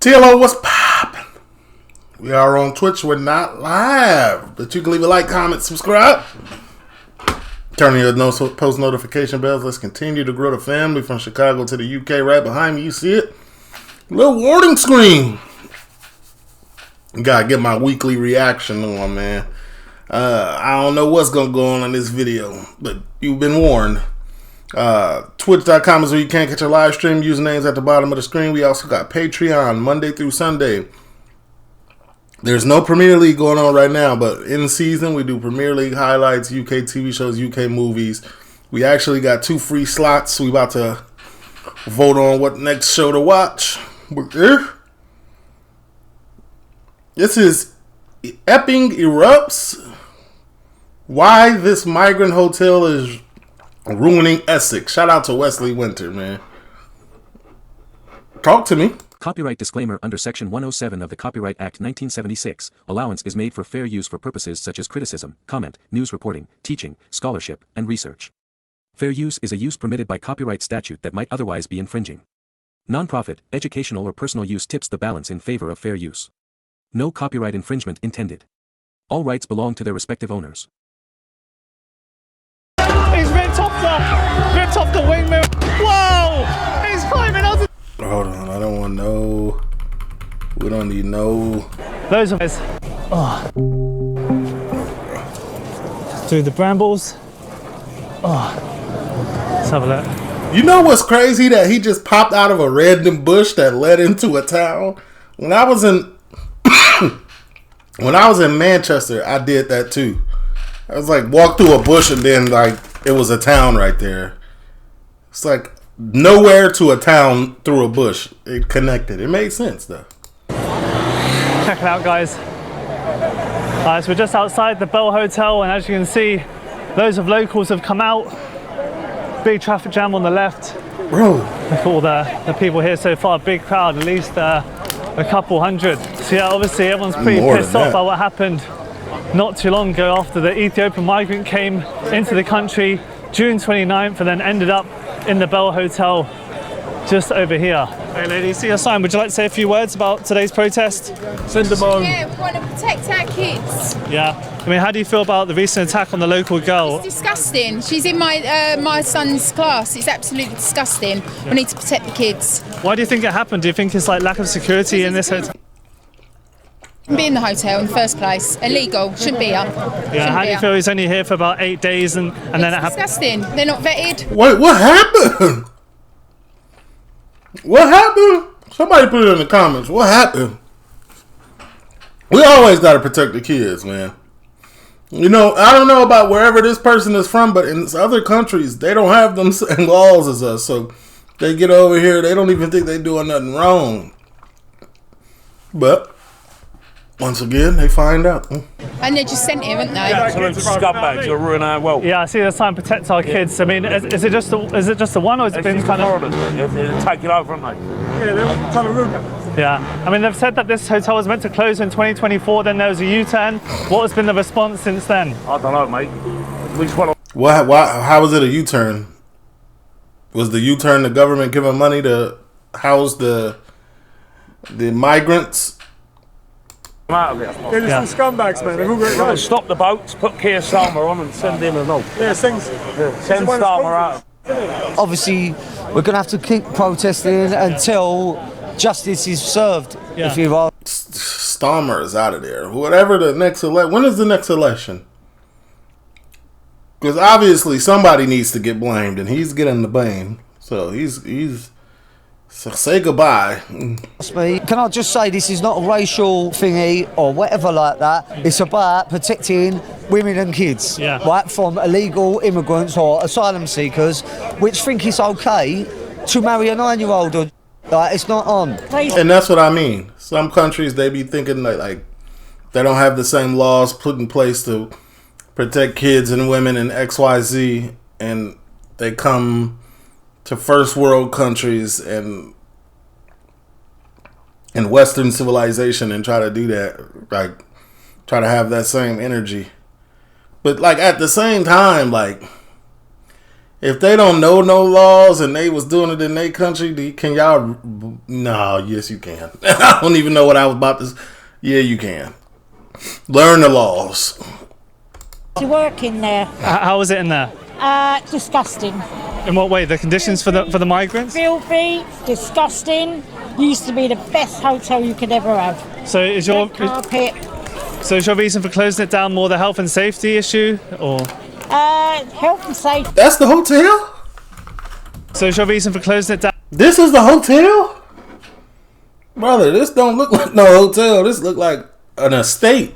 TLO, what's poppin'? We are on Twitch. We're not live, but you can leave a like, comment, subscribe. Turn on your post notification bells. Let's continue to grow the family from Chicago to the UK. Right behind me, you see it? Little warning screen. Gotta get my weekly reaction on, man. I don't know what's gonna go on in this video, but you've been warned. Twitch.com is where you can catch our live stream. Usernames at the bottom of the screen. We also got Patreon Monday through Sunday. There's no Premier League going on right now, but in season we do Premier League highlights, UK TV shows, UK movies. We actually got 2 free slots. We about to vote on what next show to watch. This is Epping Erupts. Why this migrant hotel is ruining Essex. Shout out to Wesley Winter, man. Talk to me. Copyright disclaimer. Under Section 107 of the Copyright Act 1976, allowance is made for fair use for purposes such as criticism, comment, news reporting, teaching, scholarship, and research. Fair use is a use permitted by copyright statute that might otherwise be infringing. Non-profit, educational or personal use tips the balance in favor of fair use. No copyright infringement intended. All rights belong to their respective owners. He's ripped off the wing mirror. Whoa! He's climbing onto. Hold on, I don't want no. We don't need no. Those of us. Through the brambles. Let's have a look. You know what's crazy? That he just popped out of a random bush that led into a town. When I was in Manchester, I did that too. I was like, walked through a bush and then like it was a town right there. It's like nowhere to a town through a bush. It connected. It made sense though. Check it out, guys. So we're just outside the Bell Hotel, and as you can see, loads of locals have come out. Big traffic jam on the left. Bro. Look at all the people here so far. Big crowd, at least a couple hundred. So yeah, obviously everyone's pretty pissed off by what happened not too long ago after the Ethiopian migrant came into the country June 29th and then ended up in the Bell Hotel just over here. Hey lady, see your sign. Would you like to say a few words about today's protest? Send them on. Yeah, we want to protect our kids. Yeah. I mean, how do you feel about the recent attack on the local girl? It's disgusting. She's in my son's class. It's absolutely disgusting. We need to protect the kids. Why do you think it happened? Do you think it's like lack of security in this hotel? Shouldn't be in the hotel in the first place. Illegal. Shouldn't be here. Yeah. How do you feel he's only here for about 8 days and then it happened? Disgusting. They're not vetted. Wait, what happened? What happened? Somebody put it in the comments. What happened? We always got to protect the kids, man. You know, I don't know about wherever this person is from, but in other countries, they don't have them same laws as us. So they get over here, they don't even think they're doing nothing wrong. But once again, they find out. And they're just sent here, aren't they? Absolute scumbags who ruin our world. Yeah, I see the sign protect our kids. I mean, is it just the one, or has it been kind of foreigners? They're taking over, aren't they? Yeah, they're trying to ruin it. Yeah, I mean, they've said that this hotel was meant to close in 2024, then there was a U-turn. What has been the response since then? I don't know, mate. We just want to... How was it a U-turn? Was the U-turn the government giving money to house the migrants? Out of it. They're just some scumbags, man. They've all got it right. Stop the boats, put Keir Starmer on and send in a note. Yeah, send Starmer out. Obviously, we're going to have to keep protesting until justice is served. Yeah. If you are. Starmer is out of there. Whatever the next election. When is the next election? Because obviously somebody needs to get blamed, and he's getting the blame. So he's. So say goodbye. Can I just say this is not a racial thingy or whatever like that. It's about protecting women and kids, right, from illegal immigrants or asylum seekers, which think it's okay to marry a 9-year-old. Like, it's not on. And that's what I mean. Some countries, they be thinking like they don't have the same laws put in place to protect kids and women and XYZ, and they come to first world countries and Western civilization and try to do that, like try to have that same energy. But like at the same time, like If they don't know no laws and they was doing it in their country, can y'all? No, yes you can. I don't even know what I was about to. Yeah, you can. Learn the laws. To work in there. How was it in there? Disgusting. In what way? The conditions for the migrants? Filthy, disgusting. Used to be the best hotel you could ever have. So is your carpet? So is your reason for closing it down more the health and safety issue, or? Health and safety. That's the hotel? So is your reason for closing it down? This is the hotel? Brother, this don't look like no hotel. This look like an estate.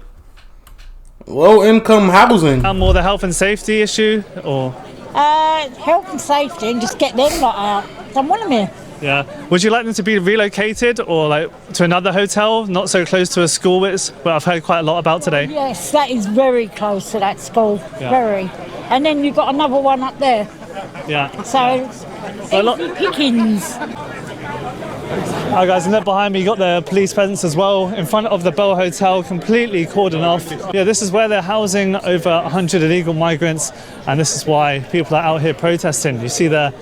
Low income housing. More the health and safety issue, or? Health and safety, and just get them lot out. Don't want them here. Yeah. Would you like them to be relocated or like to another hotel, not so close to a school, which I've heard quite a lot about today? Yes, that is very close to that school. Yeah. Very. And then you've got another one up there. Yeah. So, easy pickings. Hi guys, and then behind me you got the police presence as well in front of the Bell Hotel, completely cordoned off. Yeah, this is where they're housing over 100 illegal migrants, and this is why people are out here protesting. You see the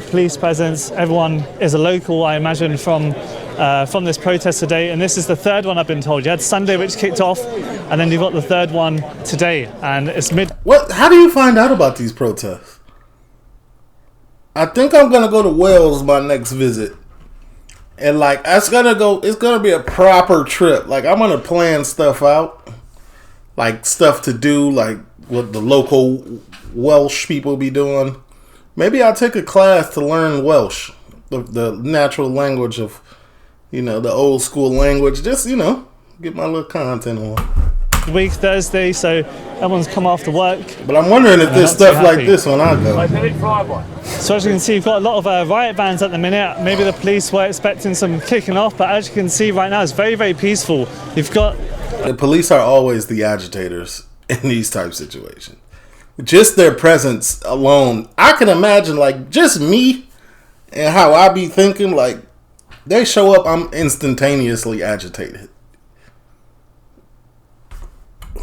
police presence. Everyone is a local, I imagine, from this protest today, and this is the third one I've been told. You had Sunday, which kicked off, and then you've got the third one today, and it's mid. What? How do you find out about these protests? I think I'm gonna go to Wales my next visit, and like it's gonna be a proper trip. Like I'm gonna plan stuff out, like stuff to do, like what the local Welsh people be doing. Maybe I'll take a class to learn Welsh, the natural language of, the old school language. Just, get my little content on. Week Thursday, so everyone's come after work. But I'm wondering if there's stuff like this when I go. So as you can see, you've got a lot of riot bands at the minute. Maybe the police were expecting some kicking off, but as you can see right now, it's very, very peaceful. You've got... The police are always the agitators in these type of situations. Just their presence alone, I can imagine, like, just me and how I be thinking, like, they show up, I'm instantaneously agitated.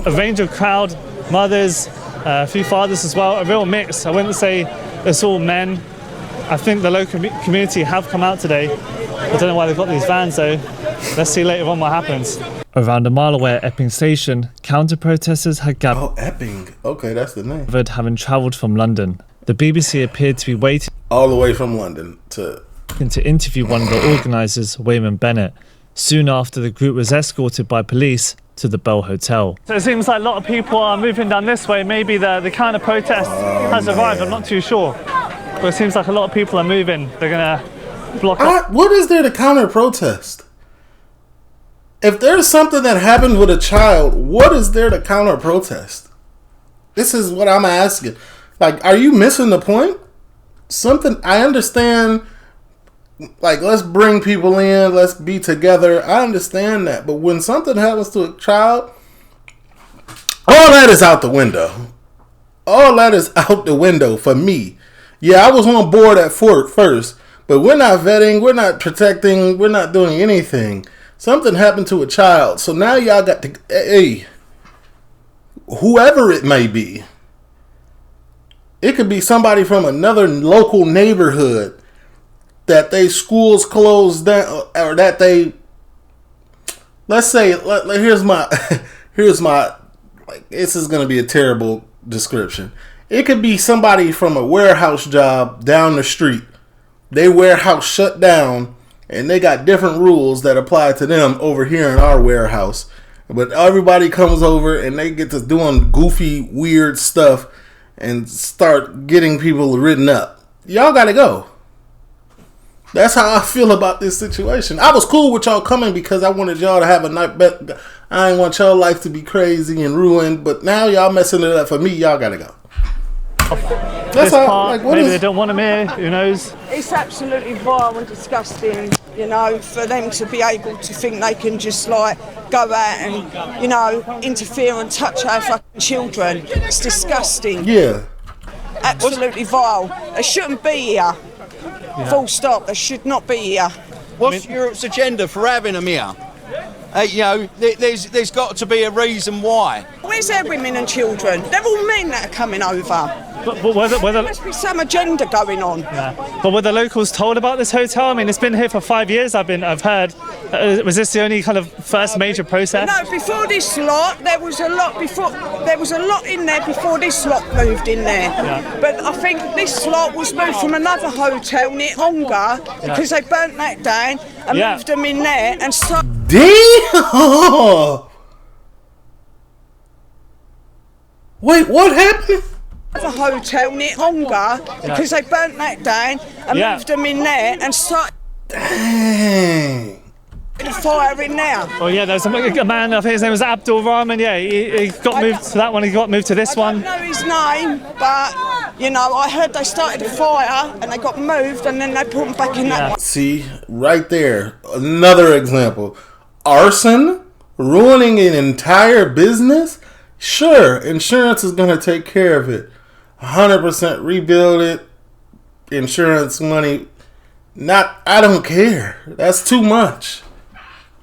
A range of crowd, mothers, a few fathers as well, a real mix. I wouldn't say it's all men. I think the local community have come out today. I don't know why they've got these vans though. Let's see later on what happens. Around a mile away at Epping station, counter-protesters had gathered. Oh, Epping. Okay, that's the name. Having travelled from London. The BBC appeared to be waiting all the way from London to interview one of the organisers, Wayman Bennett. Soon after, the group was escorted by police to the Bell Hotel. So it seems like a lot of people are moving down this way. Maybe the counter-protest has arrived, I'm not too sure. But it seems like a lot of people are moving. They're going to block up. What is there to counter-protest? If there's something that happened with a child, what is there to counter-protest? This is what I'm asking. Like, are you missing the point? I understand, like, let's bring people in, let's be together. I understand that. But when something happens to a child, all that is out the window. All that is out the window for me. Yeah, I was on board at first, but we're not vetting, we're not protecting, we're not doing anything. Something happened to a child. So now y'all got to, hey, whoever it may be. It could be somebody from another local neighborhood that they schools closed down, or that they, let's say, here's my, like, this is going to be a terrible description. It could be somebody from a warehouse job down the street. They warehouse shut down, and they got different rules that apply to them over here in our warehouse. But everybody comes over and they get to doing goofy, weird stuff and start getting people written up. Y'all got to go. That's how I feel about this situation. I was cool with y'all coming because I wanted y'all to have a night. I didn't want y'all life to be crazy and ruined. But now y'all messing it up for me. Y'all got to go. That's how, like, maybe they don't want them here, who knows? It's absolutely vile and disgusting, for them to be able to think they can just, like, go out and, interfere and touch our fucking children. It's disgusting. Yeah. Absolutely vile. They shouldn't be here. Yeah. Full stop. They should not be here. What's Europe's agenda for having them here? There's got to be a reason why. Where's their women and children? They're all men that are coming over. But whether there must be some agenda going on. Yeah. But were the locals told about this hotel? I mean, it's been here for 5 years. I've heard. Was this the only kind of first major process? No, before this lot, there was a lot before. There was a lot in there before this lot moved in there. Yeah. But I think this lot was moved from another hotel near Ongar because they burnt that down and moved them in there and so. Damn! Wait, what happened? A hotel near Ongar because they burnt that down and moved them in there and started. Dang. The fire in there. Oh yeah, there's a man. I think his name was Abdul Rahman. Yeah, he got moved to that one. He got moved to this one. I don't know his name, but you know, I heard they started a fire and they got moved and then they put them back in that one. See, right there, another example. Arson, ruining an entire business. Sure, insurance is gonna take care of it. 100% rebuild it. Insurance money. I don't care. That's too much.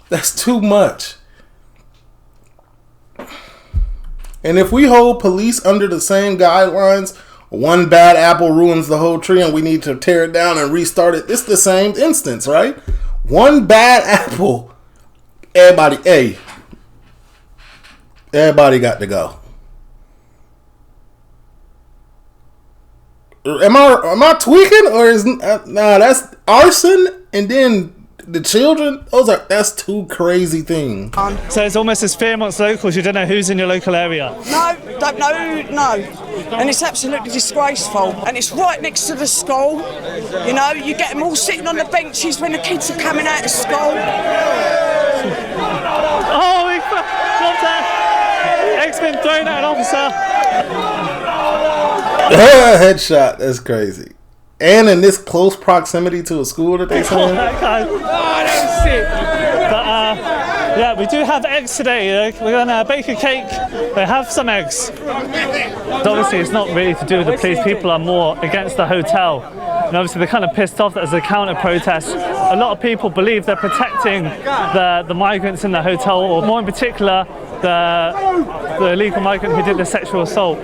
That's too much. And if we hold police under the same guidelines, one bad apple ruins the whole tree and we need to tear it down and restart it. It's the same instance, right? One bad apple. Everybody got to go. Am I tweaking or is that's arson and then the children? That's two crazy things. So it's almost as fear amongst locals. You don't know who's in your local area. No, don't know, no. And it's absolutely disgraceful. And it's right next to the school. You know, you get them all sitting on the benches when the kids are coming out of school. Oh, he got that. X-Men thrown at an officer. Headshot. That's crazy. And in this close proximity to a school that they saying. That's sick. But yeah, we do have eggs today. We're gonna bake a cake. They have some eggs. But obviously, it's not really to do with the police. People are more against the hotel. And obviously, they're kind of pissed off that there's a counter protest. A lot of people believe they're protecting the migrants in the hotel, or more in particular, the illegal migrant who did the sexual assault.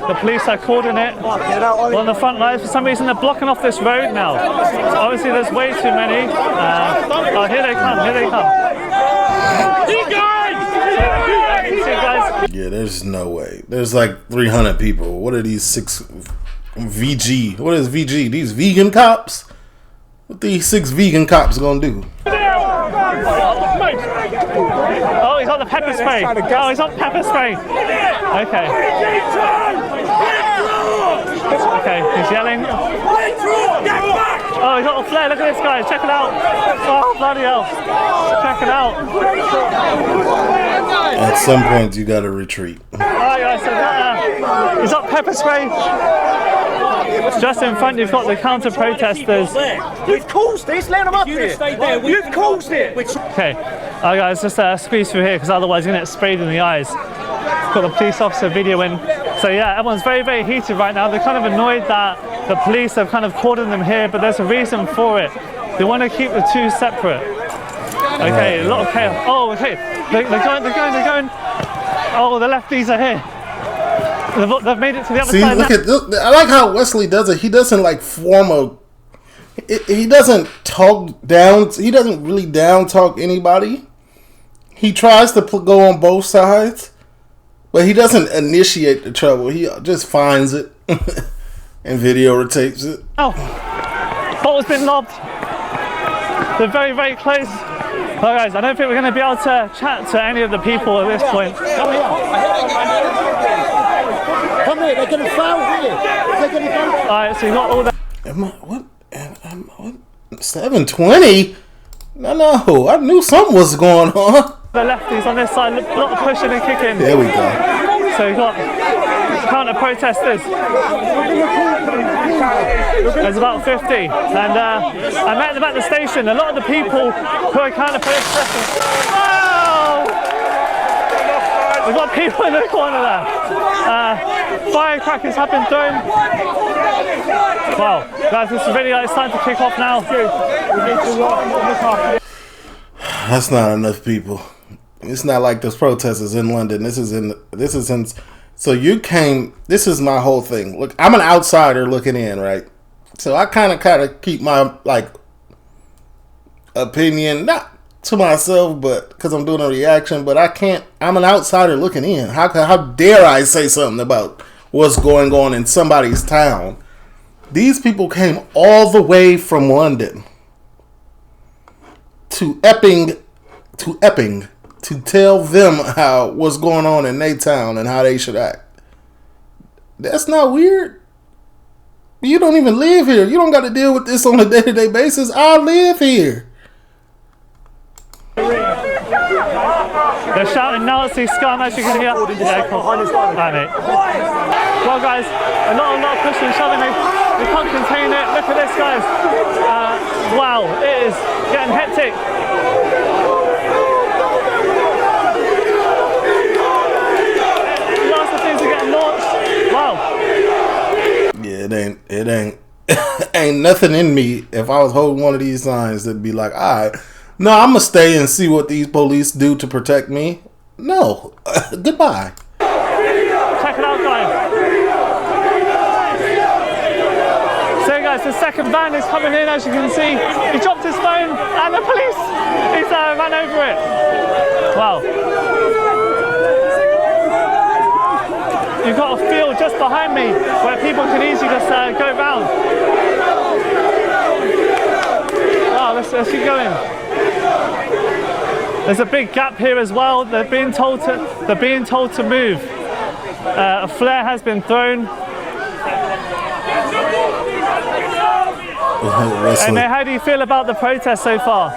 The police are calling it on the front lines. For some reason, they're blocking off this road now. Obviously, there's way too many. Oh, here they come! Here they come! Yeah, there's no way. There's like 300 people. What are these 6 VG? What is VG? These vegan cops? What these 6 vegan cops gonna do? Oh, he's got the pepper spray. Oh, he's on pepper spray. Okay. Okay, he's yelling. Oh, he's got a flare. Look at this, guys. Check it out. Oh, bloody hell. Check it out. At some point, you gotta retreat. Oh, guys, so he's got pepper spray. Just in front, you've got the counter protesters. You've caused this, let them up here. You've caused it. Okay, guys, just squeeze through here because otherwise you're going to get sprayed in the eyes. Got the police officer videoing. So yeah, everyone's very, very heated right now. They're kind of annoyed that the police have kind of cordoned them here, but there's a reason for it. They want to keep the two separate. Okay, a lot of chaos. Oh, okay, they're going. Oh, the lefties are here. They've made it to the other side. Look at this. I like how Wesley does it. He doesn't like form a. He doesn't talk down. He doesn't really down talk anybody. He tries to go on both sides, but he doesn't initiate the trouble. He just finds it and videotapes it. Oh, bottle's been lobbed. They're very, very close. Well, guys, I don't think we're going to be able to chat to any of the people at this point. Come here, they're going to foul here. They're going to go. Alright, so you got all that. What? 720? No, I knew something was going on. The lefties on this side, a lot of pushing and kicking. There we go. So you got counter protesters. There's about 50. And I met them at the station. A lot of the people who are counter protesting. Oh! We've got people in the corner there. Firecrackers have been thrown. Wow, guys, this is really it's time to kick off now. That's not enough people. It's not like this protest is in London. This is in. So you came. This is my whole thing. Look, I'm an outsider looking in, right? So I kind of keep my opinion not to myself, but because I'm doing a reaction. But I can't. I'm an outsider looking in. How dare I say something about what's going on in somebody's town? These people came all the way from London to Epping to tell them what's going on in their town and how they should act. That's not weird. You don't even live here. You don't got to deal with this on a day-to-day basis. I live here. They're shouting Nazi scum, as you can hear. Yeah, cool. Right, mate. Well, guys, a lot of pushing and shoving. They can't contain it. Look at this, guys. Wow, it is getting hectic. Lots of things are getting launched. Wow. Yeah, it ain't nothing in me. If I was holding one of these signs, that'd be like, all right. No, I'm going to stay and see what these police do to protect me. No. Goodbye. Check it out, guys. So, guys, the second van is coming in, as you can see. He dropped his phone, and the police, he's ran over it. Wow. You've got a field just behind me where people can easily just go round. Wow, let's keep going. There's a big gap here as well. They're being told to move. A flare has been thrown. And how do you feel about the protest so far?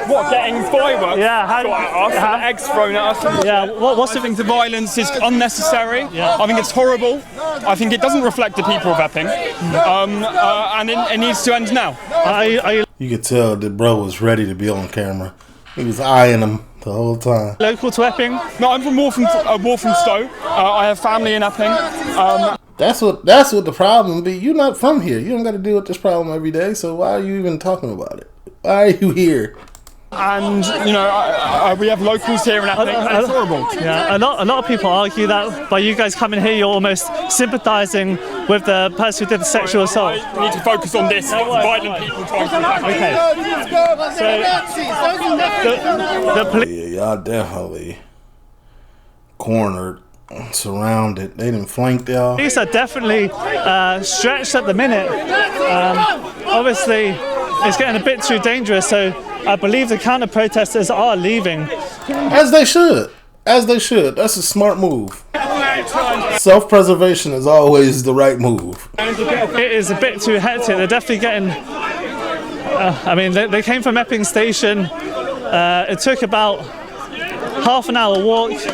What, getting fireworks shot at us, eggs thrown at us? Yeah, what's the thing to violence is unnecessary. Yeah. I think it's horrible. I think it doesn't reflect the people of Epping. And it needs to end now. You could tell that bro was ready to be on camera. He was eyeing them the whole time. Local to Epping? No, I'm from Walthamstow. I have family in Epping. That's what the problem be. You're not from here. You don't got to deal with this problem every day. So why are you even talking about it? Why are you here? And we have locals here in Epping, and it's horrible. Yeah, a lot of people argue that by you guys coming here, you're almost sympathising with the person who did the sexual assault. We need to focus on this violent people trying to attack. Okay. Yeah, y'all definitely cornered, surrounded. They didn't flank y'all. Police are definitely stretched at the minute. Obviously, it's getting a bit too dangerous, so I believe the counter-protesters are leaving. As they should. As they should. That's a smart move. Self-preservation is always the right move. It is a bit too hectic. They're definitely getting... they came from Epping Station. It took about half an hour walk. It's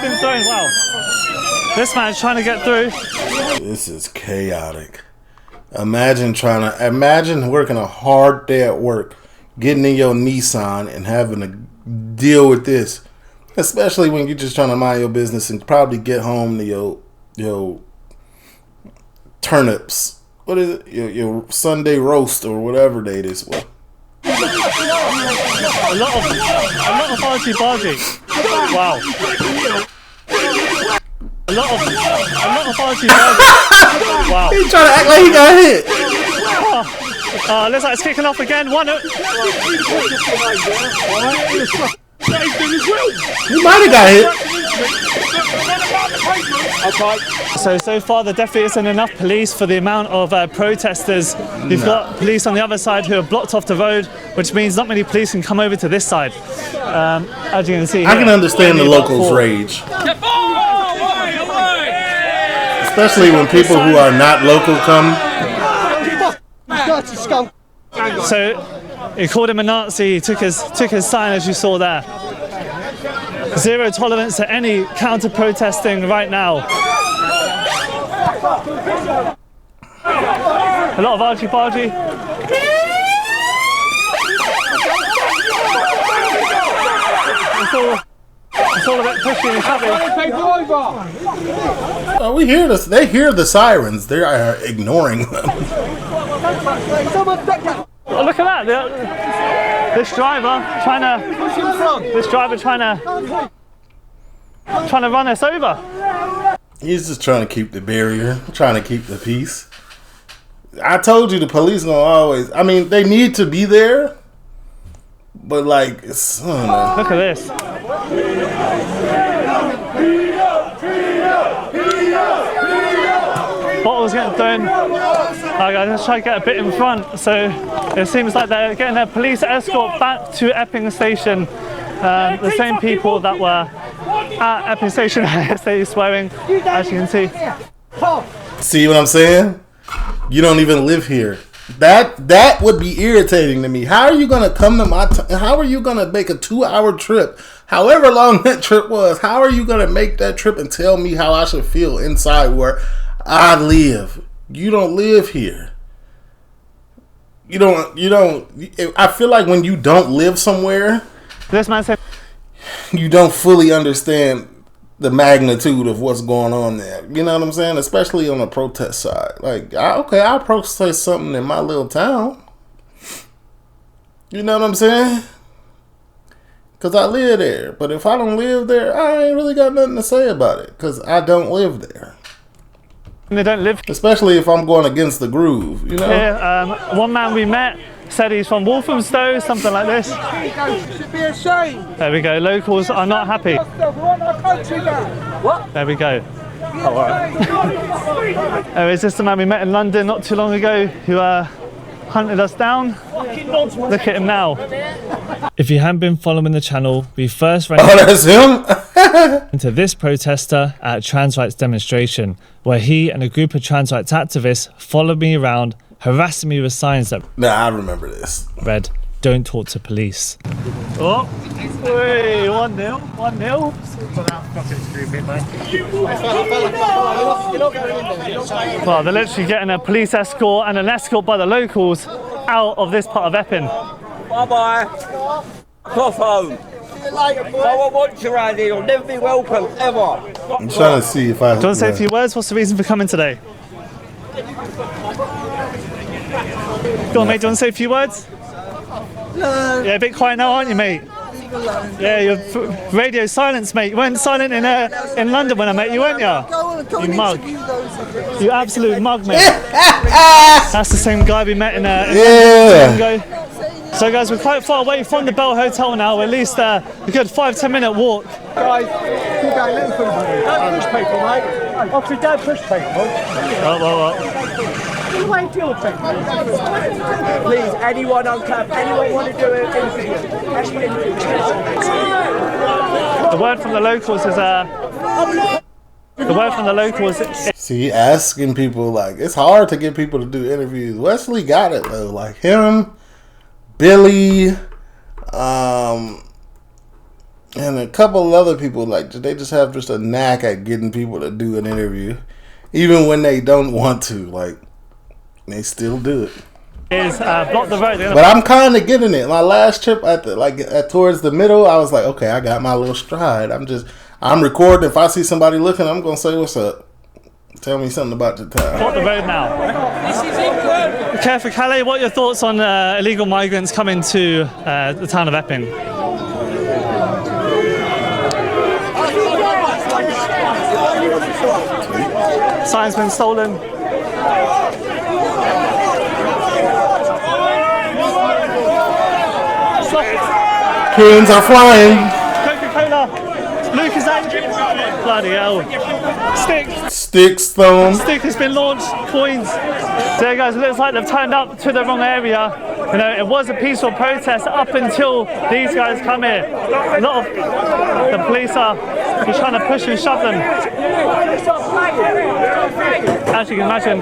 been thrown. Wow. This man's trying to get through. This is chaotic. Imagine working a hard day at work, getting in your Nissan and having to deal with this. Especially when you're just trying to mind your business and probably get home to your turnips. What is it? Your Sunday roast or whatever day it is. Well, a lot of argy-bargy. Wow. A lot of argy-bargy. Wow. He's trying to act like he got hit. Looks like it's kicking off again. He might have got hit. So far there definitely isn't enough police for the amount of protesters. You've got police on the other side who have blocked off the road, which means not many police can come over to this side. As you can see, I can understand the locals' rage. Especially when people who are not local come. So he called him a Nazi, he took his sign, as you saw there. Zero tolerance to any counter-protesting right now. A lot of argy-bargy. It's it's all a bit pushy and shoving. Oh, we hear this. They hear the sirens. They are ignoring them. Oh, look at that! This driver trying to run us over. He's just trying to keep the barrier, trying to keep the peace. I told you the police gonna always. I mean, they need to be there, but like, it's, I don't know. Look at this. Bottles getting thrown. I just try to get a bit in front. So it seems like they're getting their police escort back to Epping Station. The same people that were at Epping Station yesterday swearing, as you can see. See what I'm saying? You don't even live here. That would be irritating to me. How are you gonna come to my? How are you gonna make a 2-hour trip? However long that trip was, how are you gonna make that trip and tell me how I should feel inside where I live? You don't live here. You don't. I feel like when you don't live somewhere, this man said, you don't fully understand the magnitude of what's going on there. You know what I'm saying? Especially on the protest side. Like, I'll protest something in my little town. You know what I'm saying? Because I live there. But if I don't live there, I ain't really got nothing to say about it. Because I don't live there. they don't live. Especially if I'm going against the groove, you know? Yeah, one man we met said he's from Walthamstow, something like this. Should be ashamed. There we go. Locals are not happy. What? There we go. Oh, right. Is this the man we met in London not too long ago who hunted us down? Look at him now. If you haven't been following the channel, we first ran that's him? into this protester at a trans rights demonstration where he and a group of trans rights activists followed me around, harassing me with signs that I remember this. read, "Don't talk to police." Oh, wait, 1-0, 1-0. Well, they're literally getting a police escort and an escort by the locals out of this part of Epping. Bye-bye. Cough home. No one wants you around here. You'll never be welcome, ever. I'm trying to see if I... Do you want to say a few words? What's the reason for coming today? Go on, mate. Do you want to say a few words? No. Yeah, a bit quiet now, aren't you, mate? Yeah, your radio silence, mate. You weren't silent in London when I met you, weren't you? You mug. You absolute mug, mate. That's the same guy we met in London. So, guys, we're quite far away from the Bell Hotel now. At least a good 5-10 minute walk. Guys, keep going. Let them push people, mate. Obviously, don't push people. Please, anyone on camp, anyone want to do it? The word from the locals is See, asking people, like, it's hard to get people to do interviews. Wesley got it though, like him, Billy, and a couple of other people. Like, they just have just a knack at getting people to do an interview, even when they don't want to. Like, they still do it. Block the road. But I'm kind of getting it. My last trip towards the middle, I was like, okay, I got my little stride. I'm recording. If I see somebody looking, I'm gonna say, "What's up? Tell me something about the town." Block the road now. This is England. Care for Calais. What are your thoughts on illegal migrants coming to the town of Epping? Sign's been stolen. Pins are flying. Coca-Cola. Luke is angry. Bloody hell. Sticks thrown. Stick has been launched. Coins. So guys, it looks like they've turned up to the wrong area. You know, it was a peaceful protest up until these guys come here. A lot of the police are just trying to push and shove them. As you can imagine.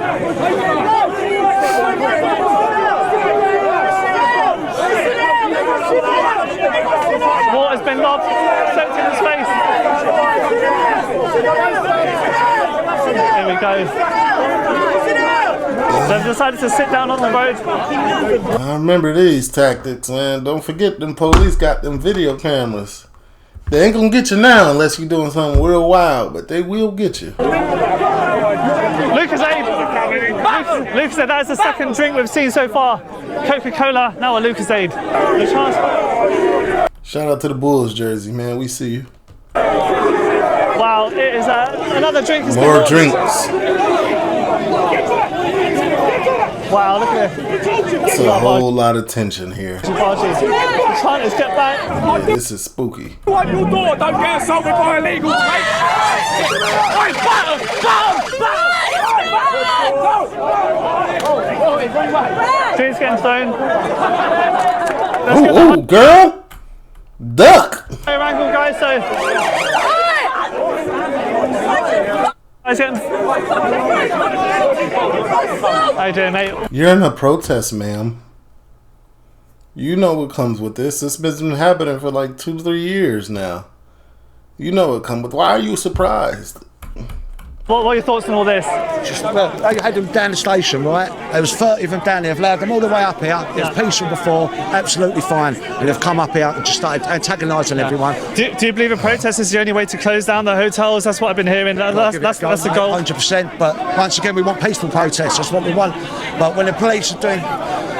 Water's been lobbed, soaked in his face. There we go. They've decided to sit down on the road. I remember these tactics, man. Don't forget them police got them video cameras. They ain't gonna get you now unless you're doing something real wild, but they will get you. Lucas said that's the second drink we've seen so far. Coca-Cola, now a Lucasade. Shout out to the Bulls jersey, man. We see you. Wow, it is another drink. More drinks. Wow, look at it. It's a whole lot of tension here. Let's get back. Yeah, this is spooky. Wipe your door, don't get assaulted by illegals, mate. Drinks getting thrown. Oh, girl. Duck. Hey, wrangle, guys, so... How you doing, mate? You're in a protest, ma'am. You know what comes with this. This has been happening for like 2-3 years now. You know what comes with. Why are you surprised? What are your thoughts on all this? Just, well, they had them down the station, right? There was 30 of them down there. They've allowed them all the way up here. It was peaceful before, absolutely fine. And they've come up here and just started antagonising everyone. Do you believe a protest is the only way to close down the hotels? That's what I've been hearing. That's the goal. 100%. But once again, we want peaceful protests. That's what we want. But when the police are doing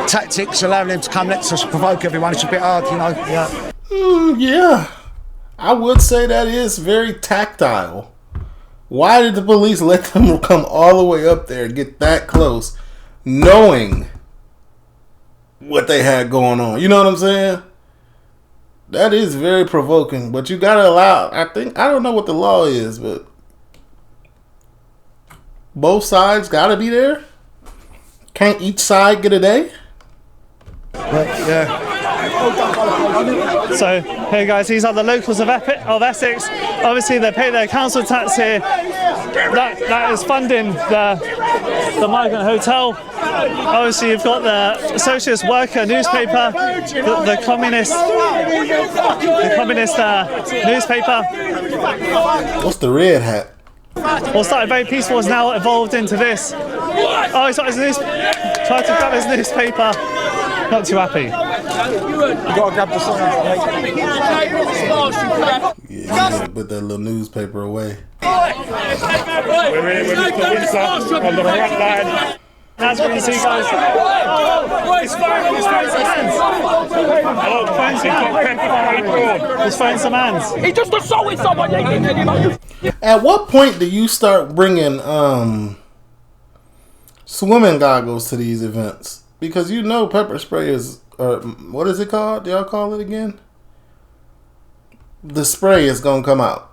tactics, allowing them to come next to us, provoke everyone, it's a bit hard, you know. Yeah. I would say that is very tactile. Why did the police let them come all the way up there and get that close, knowing what they had going on? You know what I'm saying? That is very provoking, but you gotta allow, I don't know what the law is, but both sides gotta be there? Can't each side get a day? Yeah. So, hey guys, these are the locals of Essex. Obviously, they pay their council tax here. That is funding the Migrant Hotel. Obviously, you've got the Socialist Worker newspaper, the communist newspaper. What's the red hat? What started very peaceful has now evolved into this. Oh, he's got his tried to grab his newspaper. Not too happy. You gotta grab the sign. Yeah, put that little newspaper away. We're in with Mr. Windsor on the front line. That's what you see, guys. He's throwing some hands. He just assaulted someone. At what point do you start bringing swimming goggles to these events? Because you know pepper spray is, what is it called? Do y'all call it again? The spray is going to come out.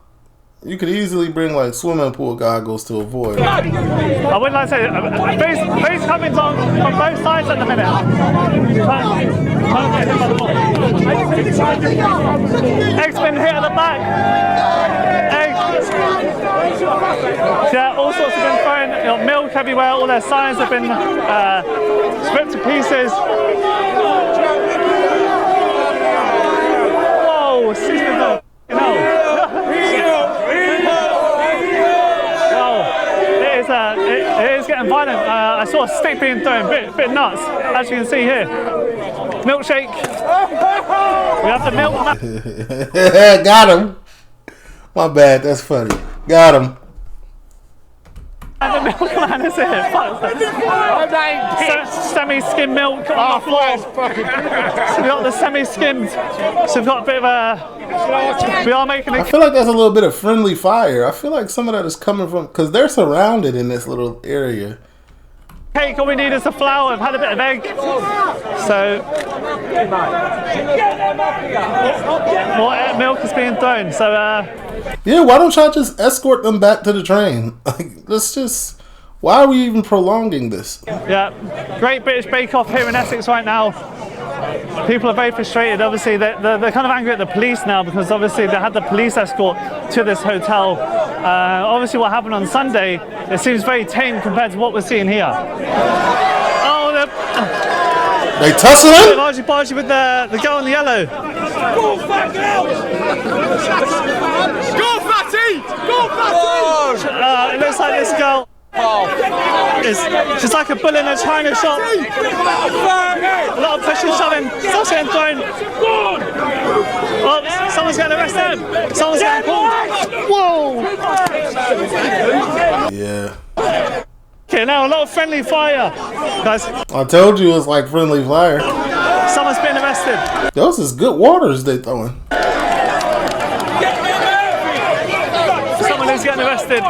You could easily bring like swimming pool goggles to avoid it. I would like to say, face coming on from both sides at the minute. Egg's been hit at the back. Yeah, all sorts have been thrown. You know, milk everywhere. All their signs have been ripped to pieces. Whoa, no. It is getting violent. I saw a stick being thrown, bit nuts, as you can see here. Milkshake. We have the milkman. Got him. My bad, that's funny. Got him. And the milkman is here. Semi-skimmed milk on the floor. So we've got the semi-skimmed. So we've got a bit of a... We are making it... I feel like that's a little bit of friendly fire. I feel like some of that is coming from... Because they're surrounded in this little area. Cake, all we need is the flour. I've had a bit of egg. So... More milk is being thrown. So, yeah, why don't y'all just escort them back to the train? Like, let's just... Why are we even prolonging this? Yeah, Great British Bake Off here in Essex right now. People are very frustrated. Obviously, they're kind of angry at the police now because obviously they had the police escort to this hotel. Obviously, what happened on Sunday, it seems very tame compared to what we're seeing here. Oh, they tussling? Bargy with the girl in the yellow. Go, fat girl! Go, fatty! Go, fatty! It looks like this girl. is just like a bull in a china shop. A lot of pushing, shoving, stuff's getting thrown. Oh, someone's getting arrested. Someone's getting pulled. Whoa! Yeah. Okay, now a lot of friendly fire, guys. I told you it's like friendly fire. Someone's been arrested. Those is good waters they throwing. Someone who's getting arrested.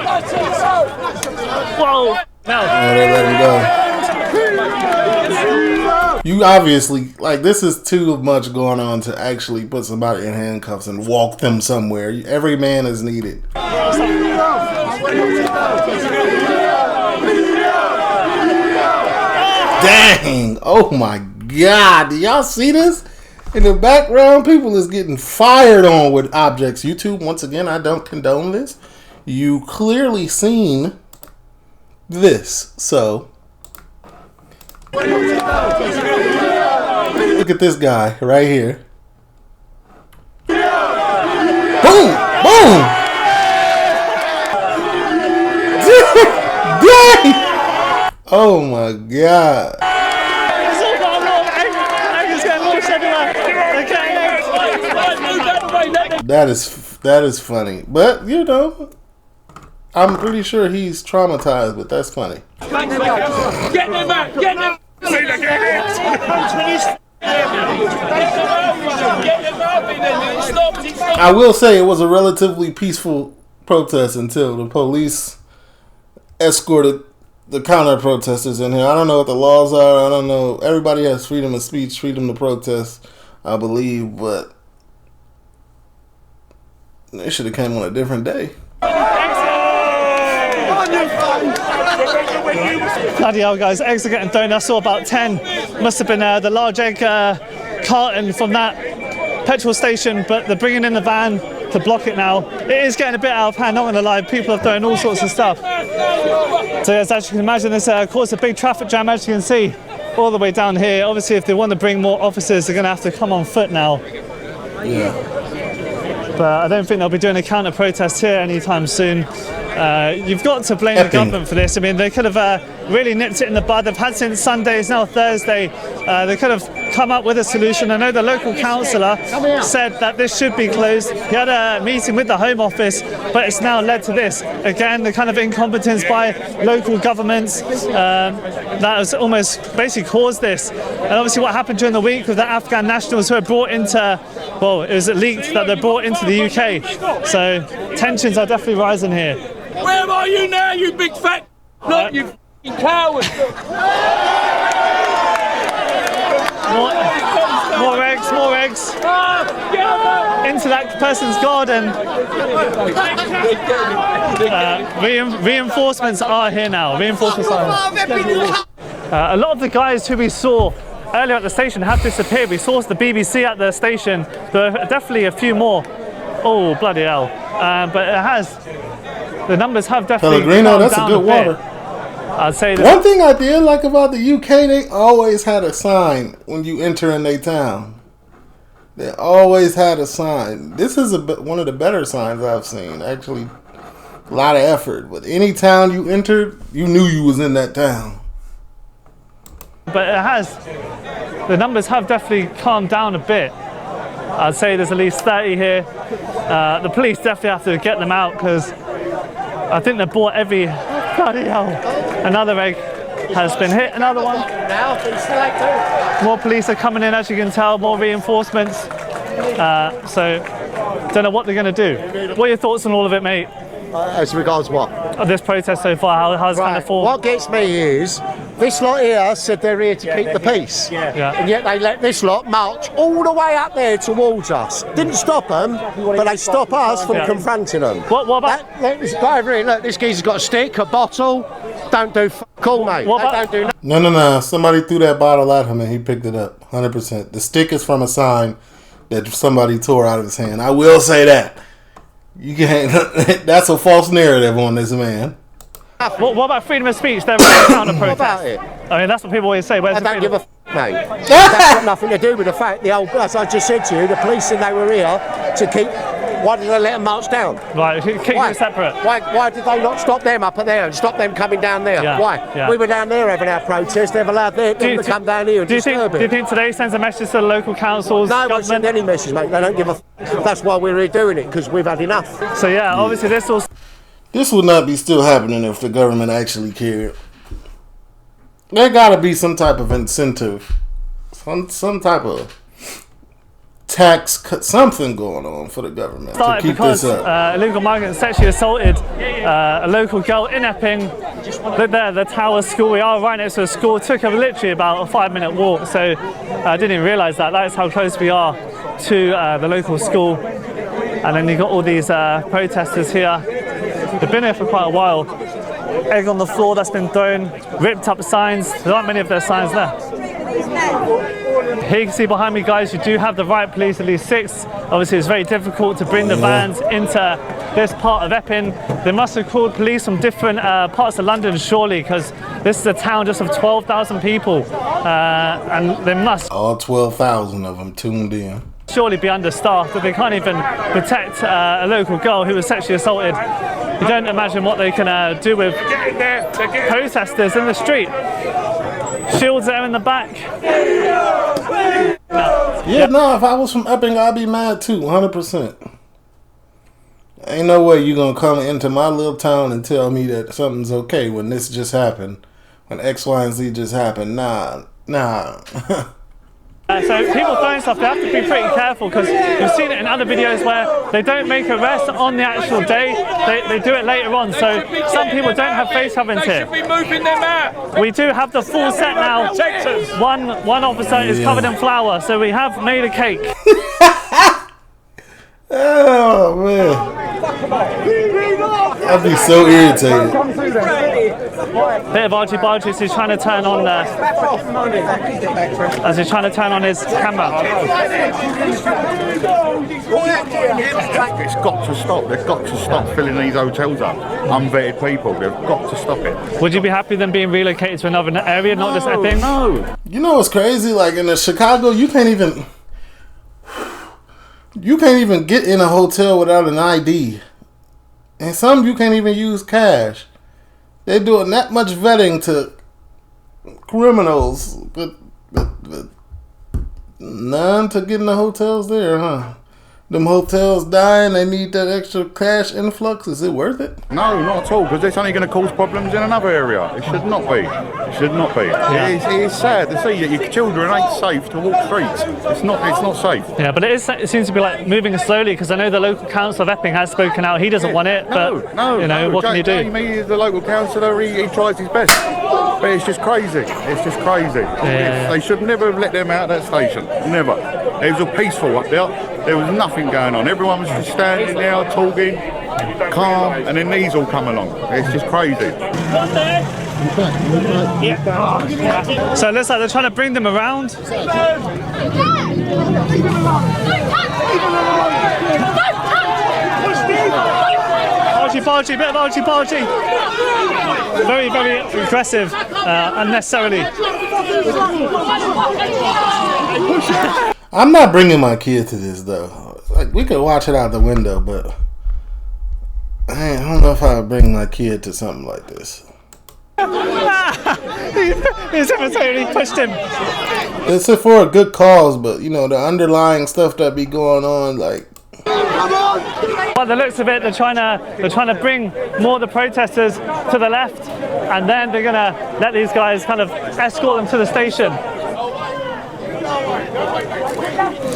Whoa! No. Oh, they let him go. You obviously, like, this is too much going on to actually put somebody in handcuffs and walk them somewhere. Every man is needed. Dang! Oh my God! Do y'all see this? In the background, people is getting fired on with objects. YouTube, once again, I don't condone this. You clearly seen this, so look at this guy right here. Boom! Boom! Dang! Oh my God! That is funny, but you know, I'm pretty sure he's traumatized, but that's funny. Get them back! Get them! I will say it was a relatively peaceful protest until the police escorted the counter protesters in here. I don't know what the laws are. I don't know. Everybody has freedom of speech, freedom to protest, I believe, but they should have came on a different day. Bloody hell, guys. Eggs are getting thrown. I saw about 10. Must have been the large egg carton from that petrol station, but they're bringing in the van to block it now. It is getting a bit out of hand, not gonna lie. People are throwing all sorts of stuff. So as you can imagine, this caused a big traffic jam, as you can see, all the way down here. Obviously, if they want to bring more officers, they're gonna have to come on foot now. Yeah. But I don't think they'll be doing a counter protest here anytime soon. You've got to blame the government for this. I mean, they could have really nipped it in the bud. They've had since Sunday, it's now Thursday. They could have come up with a solution. I know the local councillor said that this should be closed. He had a meeting with the Home Office, but it's now led to this. Again, the kind of incompetence by local governments that has almost basically caused this. And obviously what happened during the week with the Afghan nationals who were brought into, well, it was leaked that they're brought into the UK. So tensions are definitely rising here. Where are you now, you big fat not you f***ing coward? More eggs. Into that person's garden. Reinforcements are here now. A lot of the guys who we saw earlier at the station have disappeared. We saw the BBC at the station. There are definitely a few more. Oh, bloody hell. But the numbers have definitely Pellegrino, that's down a good water. I'd say that. One thing I did like about the UK, they always had a sign when you enter in their town. They always had a sign. This is one of the better signs I've seen. Actually, a lot of effort. But any town you entered, you knew you was in that town. But the numbers have definitely calmed down a bit. I'd say there's at least 30 here. The police definitely have to get them out because I think they bought every bloody hell. Another egg has been hit. Another one. More police are coming in, as you can tell. More reinforcements. So don't know what they're going to do. What are your thoughts on all of it, mate? As regards what? Of this protest so far, how's it kind of fall? What gets me is this lot here said they're here to keep the peace, and yet they let this lot march all the way up there towards us. Didn't stop them, but they stop us from confronting them. What about? Over here, look, this geezer's got a stick, a bottle. Don't do cool, mate. Don't do nothing. No. Somebody threw that bottle at him and he picked it up. 100%. The stick is from a sign that somebody tore out of his hand. I will say that. You can't. That's a false narrative on this man. What about freedom of speech? They're counter protest. What about it? I mean, that's what people always say. Where's I the don't give freedom? a mate. That's got nothing to do with the fact as I just said to you, the police said they were here to keep Why did they let them march down? Right, keep it separate. Why did they not stop them up at there and stop them coming down there? Yeah, Why? yeah. We were down there having our protest. They've allowed them to come down here and disturb it. Do you think today sends a message to the local councils? No, won't send any message, mate. They don't give a. That's why we're here doing it, because we've had enough. So yeah, obviously this will. This would not be still happening if the government actually cared. There got to be some type of incentive, some type of tax cut, something going on for the government to keep this up. Illegal migrants sexually assaulted a local girl in Epping. Look there, the Tower School. We are right next to a school. It took literally about a 5-minute walk, so I didn't even realise that. That is how close we are to the local school. And then you've got all these protesters here. They've been here for quite a while. Egg on the floor that's been thrown, ripped up signs. There aren't many of their signs there. Here you can see behind me, guys, you do have the riot police, at least 6. Obviously, it's very difficult to bring the vans into this part of Epping. They must have called police from different parts of London, surely, because this is a town just of 12,000 people. And they must... All 12,000 of them tuned in. Surely be understaffed, but they can't even protect a local girl who was sexually assaulted. You don't imagine what they can do with protesters in the street. Shields there in the back. Yeah, no, if I was from Epping, I'd be mad too, 100%. Ain't no way you gonna come into my little town and tell me that something's okay when this just happened, when X, Y, and Z just happened. Nah. So people throwing stuff, they have to be pretty careful, because we've seen it in other videos where they don't make arrests on the actual day, they do it later on, so some people don't have face coverings here. They should be moving them out. We do have the full set now. One officer is covered in flour, so we have made a cake. Oh man, I'd be so irritated. Bit of Archie Barchis who's trying to turn on as he's trying to turn on his camera. It's got to stop. They've got to stop filling these hotels up. Unvetted people. They've got to stop it. Would you be happy them being relocated to another area, not just Epping? No. You know what's crazy? Like in Chicago, you can't even get in a hotel without an ID. And some you can't even use cash. They're doing that much vetting to criminals, but none to get in the hotels there, huh? Them hotels dying, they need that extra cash influx. Is it worth it? No, not at all, because it's only going to cause problems in another area. It should not be. It should not be. Yeah. It is sad to see that your children ain't safe to walk streets. It's not safe. Yeah, but it seems to be like moving slowly, because I know the local council of Epping has spoken out. He doesn't want it, but what can you do? Jamie, the local councillor, he tries his best. But it's just crazy. It's just crazy. Yeah. They should never have let them out of that station. Never. It was all peaceful up there. There was nothing going on. Everyone was just standing there, talking, calm, and then these all come along. It's just crazy. So it looks like they're trying to bring them around. Archie, bit of Archie Bargy. Very, very aggressive, unnecessarily. I'm not bringing my kid to this though. Like we could watch it out the window, but I don't know if I would bring my kid to something like this. He's imitating, he pushed him. It's for a good cause, but you know the underlying stuff that be going on, like. By the looks of it, they're trying to bring more of the protesters to the left, and then they're gonna let these guys kind of escort them to the station.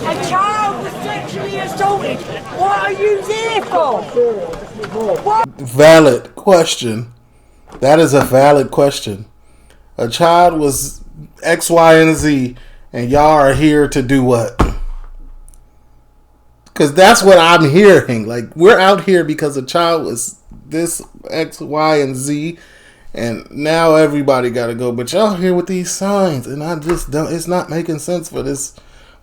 A child was sexually assaulted. What are you there for? What? Valid question. That is a valid question. A child was X, Y, and Z, and y'all are here to do what? Because that's what I'm hearing. Like, we're out here because a child was this X, Y, and Z, and now everybody got to go. But y'all here with these signs, and I just don't, it's not making sense for this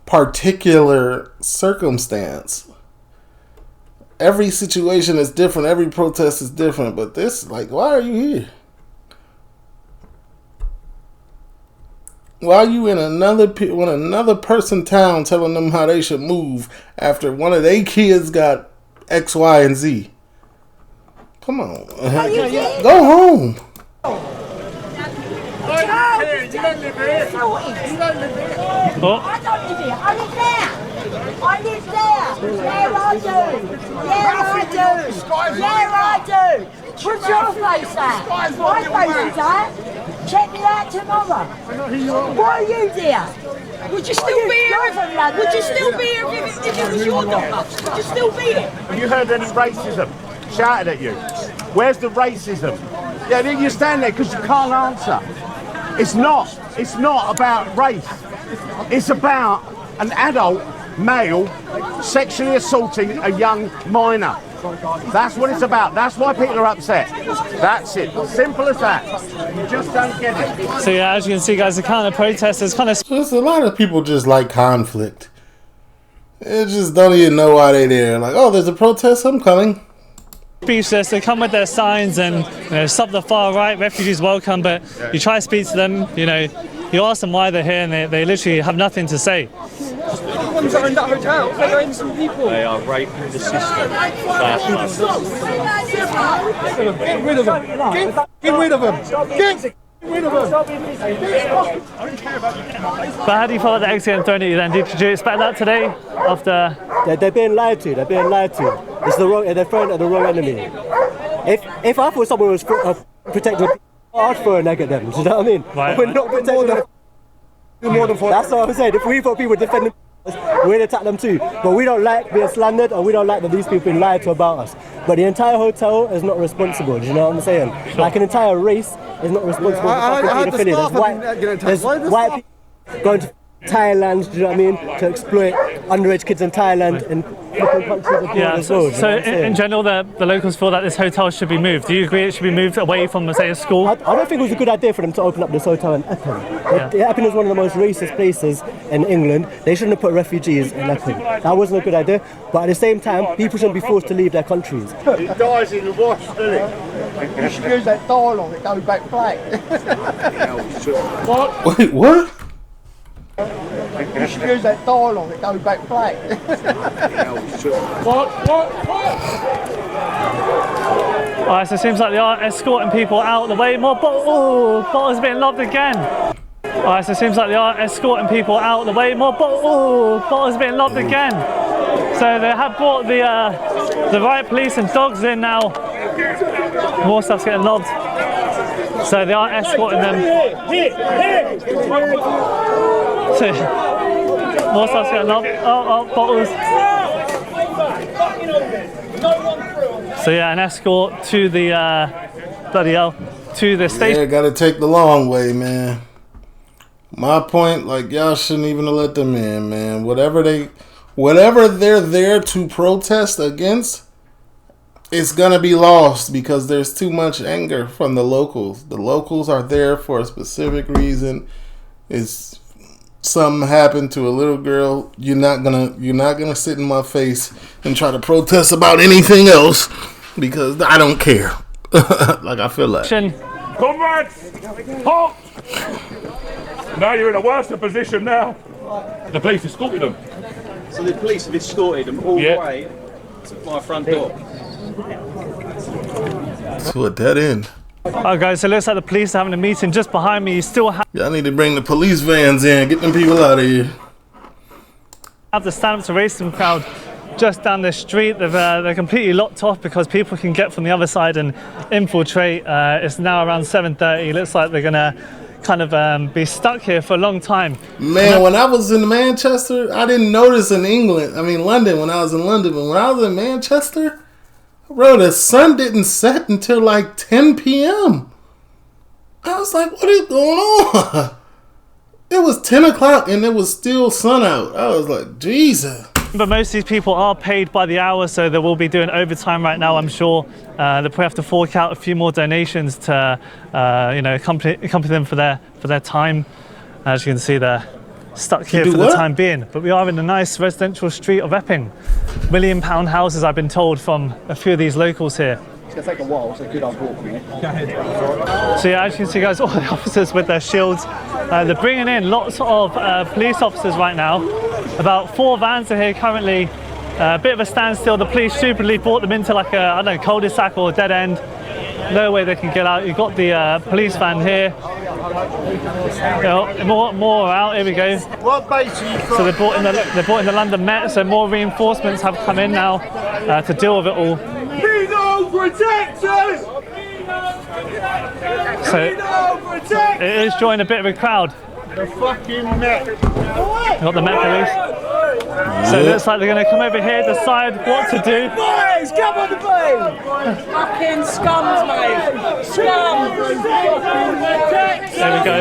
particular circumstance. Every situation is different. Every protest is different. But this, like, why are you here? Why are you in another person town telling them how they should move after one of their kids got X, Y, and Z. Come on. Go home. You don't live here. You don't live here. I don't live here. I live there. I live there. Yeah, I do. Yeah, I do. What's your face at? My face is at. Check me out tomorrow. Why are you there? Would you still be here? Would you still be here if it was your daughter? Would you still be here? Have you heard any racism shouted at you? Where's the racism? Yeah, then you stand there because you can't answer. It's not about race. It's about an adult male sexually assaulting a young minor. That's what it's about. That's why people are upset. That's it. Simple as that. You just don't get it. So yeah, as you can see, guys, the kind of protesters kind of... There's a lot of people just like conflict. They just don't even know why they're there. Like, oh, there's a protest, I'm coming. Speechless, they come with their signs and, you know, stop the far right, refugees welcome, but you try to speak to them, you know, you ask them why they're here and they literally have nothing to say. The ones that are in that hotel, they're innocent people. They are raping the system. Get rid of them. Get rid of them. Get rid of them. But how do you feel about the eggs getting thrown at you then? Did you expect that today? After they're being lied to. They're being lied to. It's the wrong. They're throwing at the wrong enemy. If I thought someone was protecting, I'd throw an egg at them. Do you know what I mean? Right. We're not protecting them. That's what I'm saying. If we thought people were defending us, we'd attack them too. But we don't like being slandered, and we don't like that these people being lied to about us. But the entire hotel is not responsible. Do you know what I'm saying? Sure. Like an entire race is not responsible for fucking pedophilia. There's white people going to Thailand, do you know what I mean, to exploit underage kids in Thailand and different countries abroad as well. So in general, the locals feel that this hotel should be moved. Do you agree it should be moved away from, say, a school? I don't think it was a good idea for them to open up this hotel in Epping. Epping is one of the most racist places in England. They shouldn't have put refugees in Epping. That wasn't a good idea. But at the same time, people shouldn't be forced to leave their countries. It dies in the wash, doesn't it? You should use that dialogue that goes back black. What? Wait, what? You should use that dialogue that goes back black. What? Alright, so it seems like they are escorting people out the way. More bottles being lobbed again. Alright, so it seems like they are escorting people out the way. More bottles being lobbed again. So they have brought the riot police and dogs in now. More stuff's getting lobbed. So they are escorting them. So, more stuff's getting lobbed. Oh, bottles. So yeah, an escort to the bloody hell, to the station. Yeah, gotta take the long way, man. My point, like, y'all shouldn't even have let them in, man. Whatever they're there to protest against, it's gonna be lost because there's too much anger from the locals. The locals are there for a specific reason. It's something happened to a little girl. You're not gonna sit in my face and try to protest about anything else because I don't care. Like, I feel like. Comrades, halt! Now you're in a worse position now. The police escorted them. So the police have escorted them all the way to my front door. To a dead end. Oh guys, so it looks like the police are having a meeting just behind me. You still have... Y'all need to bring the police vans in, get them people out of here. Have the Stand Up to Racism crowd just down the street. They're completely locked off because people can get from the other side and infiltrate. It's now around 7:30. Looks like they're gonna kind of be stuck here for a long time. Man, when I was in Manchester, I didn't notice in London when I was in London, but when I was in Manchester, bro, the sun didn't set until like 10 p.m. I was like, what is going on? It was 10 o'clock and it was still sun out. I was like, Jesus. But most of these people are paid by the hour, so they will be doing overtime right now, I'm sure. They'll probably have to fork out a few more donations to, accompany them for their time. As you can see, they're stuck here for the time being. But we are in a nice residential street of Epping. £1 million houses, I've been told, from a few of these locals here. It's going to take a while, so good walk for me. So yeah, as you can see, guys, all the officers with their shields. They're bringing in lots of police officers right now. About 4 vans are here currently A bit of a standstill. The police stupidly brought them into like a, I don't know, cul-de-sac or a dead end. No way they can get out. You've got the police van here. You know, more out. Here we go. What base are you from? So they brought in the London Met. So more reinforcements have come in now to deal with it all. Penal protection! So it is drawing a bit of a crowd. The fucking Met. Got the Met Police. So it looks like they're going to come over here, decide what to do. Boys, come on the boat! Fucking scums, mate! Scum! There we go.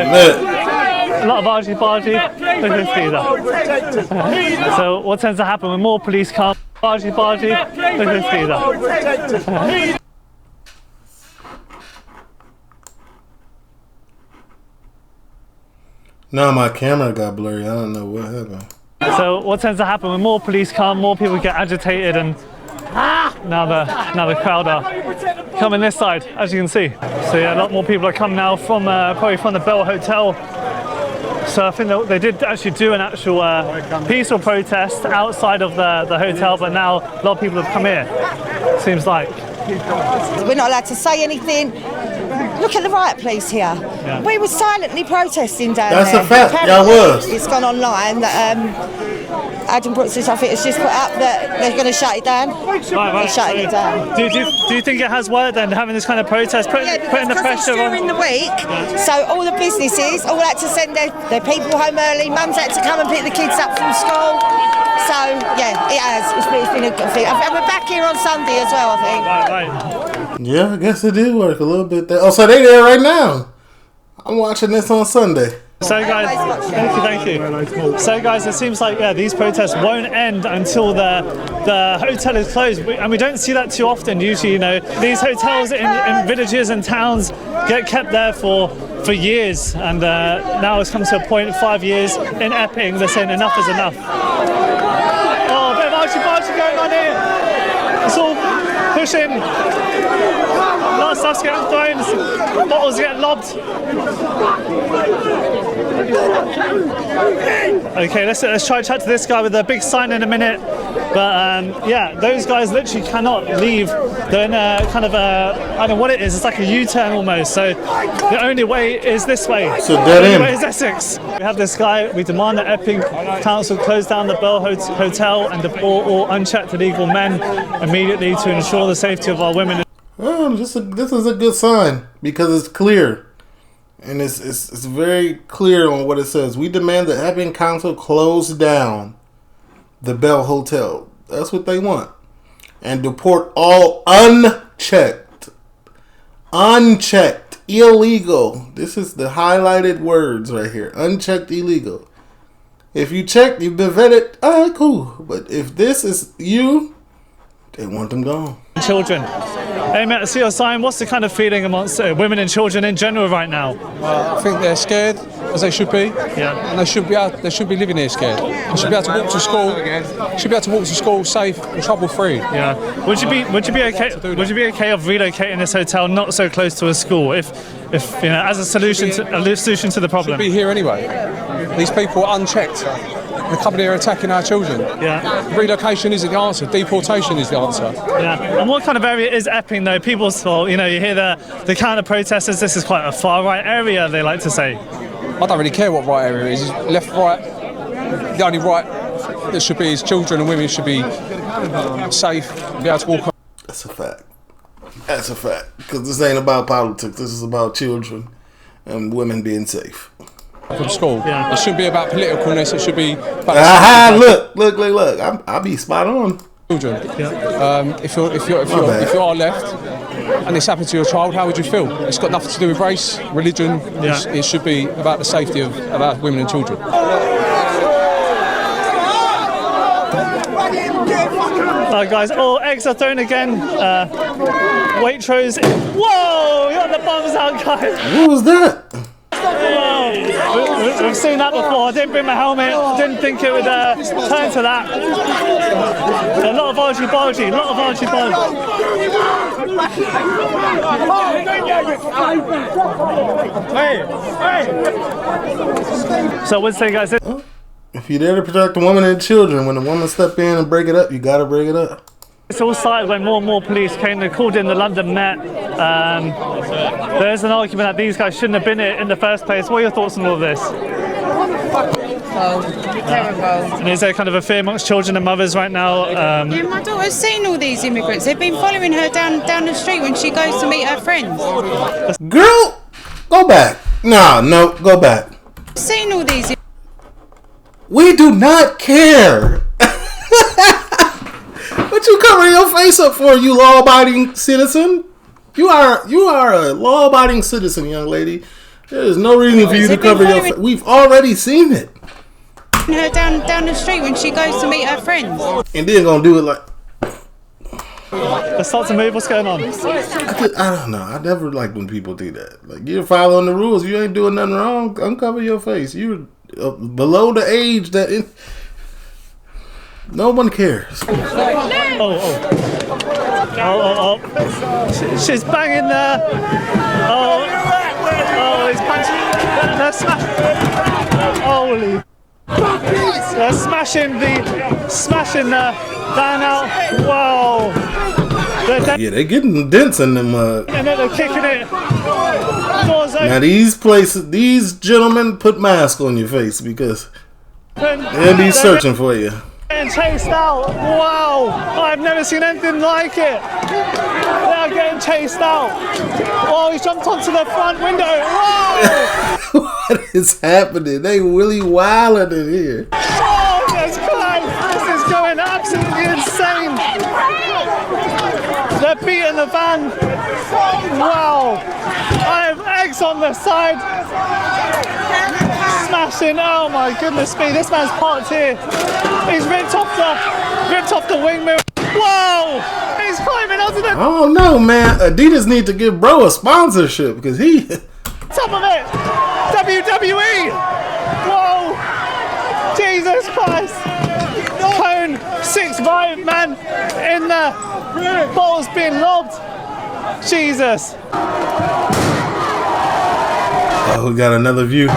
A lot of argy-bargy. Look at this geezer. So what tends to happen when more police come? Argy-bargy. Look at this geezer. Now my camera got blurry. I don't know what happened. So what tends to happen when more police come, more people get agitated, and now the crowd are coming this side, as you can see. So yeah, a lot more people are coming now from probably from the Bell Hotel. So I think they did actually do an actual peaceful protest outside of the hotel, but now a lot of people have come here. Seems like. We're not allowed to say anything. Look at the riot police here. Yeah. We were silently protesting down That's there. a fact, y'all was. It's gone online that Adam Brooks, I think, has just put up that they're going to shut it down. Right. They're shutting it down. Do you think it has worked then, having this kind of protest, putting the pressure on? During the week, so all the businesses all had to send their people home early. Mums had to come and pick the kids up from school. So yeah, it has. It's been a good thing. And we're back here on Sunday as well, I think. Right. Yeah, I guess it did work a little bit there. Oh, so they there right now. I'm watching this on Sunday. So guys, thank you. So guys, it seems like these protests won't end until the hotel is closed, and we don't see that too often. Usually, you know, these hotels in villages and towns get kept there for years, and now it's come to a point. 5 years in Epping, they're saying enough is enough. Oh, a bit of argy-bargy going on here. It's all pushing. A lot of stuff's getting thrown. Bottles getting lobbed. Okay, let's try to chat to this guy with a big sign in a minute. But yeah, those guys literally cannot leave. They're in a kind of I don't know what it is. It's like a U-turn almost. So the only way is this way. So dead end. The only way is Essex. We have this guy. We demand that Epping Council close down the Bell Hotel and deport all unchecked illegal men immediately to ensure the safety of our women. Well, this is a good sign because it's clear. And it's very clear on what it says. We demand that Epping Council close down the Bell Hotel. That's what they want. And deport all unchecked, illegal. This is the highlighted words right here. Unchecked, illegal. If you checked, you've been vetted, all right, cool. But if this is you, they want them gone. Children. Hey, mate, I see your sign. What's the kind of feeling amongst women and children in general right now? I think they're scared, as they should be. Yeah. And they should be living here scared. They should be able to walk to school. Should be able to walk to school safe and trouble-free. Yeah. Would you be okay? Would you be okay of relocating this hotel not so close to a school, if you know, as a solution to the problem? Should be here anyway. These people are unchecked. They're coming here attacking our children. Yeah. Relocation isn't the answer. Deportation is the answer. Yeah. And what kind of area is Epping though? People, you know, you hear the counter protesters. This is quite a far right area, they like to say. I don't really care what right area it is. Left, right. The only right that should be is children and women should be safe and be able to walk on. That's a fact. That's a fact. Because this ain't about politics. This is about children and women being safe. From school. Yeah. It shouldn't be about politicalness. It should be about look. I'll be spot on. Children. Yeah. If you are left and this happened to your child, how would you feel? It's got nothing to do with race, religion. Yeah. It should be about the safety of our women and children. Alright guys, all eggs are thrown again. Waitrose. Whoa! You got the bombs out, guys. What was that? We've seen that before. I didn't bring my helmet. Didn't think it would turn to that. A lot of argy-bargy. So I would say, guys. If you're there to protect the woman and children, when the woman step in and break it up, you gotta break it up. It's all started when more and more police came. They called in the London Met. There's an argument that these guys shouldn't have been here in the first place. What are your thoughts on all of this? Terrible. And is there kind of a fear amongst children and mothers right now? Yeah, my daughter's seen all these immigrants. They've been following her down the street when she goes to meet her friends. Girl, go back. No, go back. Seen all these. We do not care. What you covering your face up for, you law-abiding citizen? You are a law-abiding citizen, young lady. There is no reason for you to cover your face. We've already seen it. Her down the street when she goes to meet her friends. And then gonna do it like. Let's start to move. What's going on? I don't know. I never like when people do that. Like, you're following the rules. You ain't doing nothing wrong. Uncover your face. You're below the age that no one cares. She's banging there. He's punching. They're smashing. Holy. They're smashing the van out. Wow. Yeah, they're getting dents in them. And then they're kicking it. Now these gentlemen put masks on your face because they'll be searching for you. Getting chased out. Wow. I've never seen anything like it. They're getting chased out. Oh, he jumped onto the front window. Wow. What is happening? They really wilding in here. Oh, that's close. This is going absolutely insane. They're beating the van. Wow. I have eggs on the side. Smashing. Oh my goodness me. This man's parked here. He's ripped off the wing mirror. Whoa. He's climbing onto the... Oh no, man. Adidas need to give bro a sponsorship because he... Top of it. WWE. Whoa. Jesus Christ. Cone 6'5" man in the balls being lobbed. Jesus. Oh, we got another view.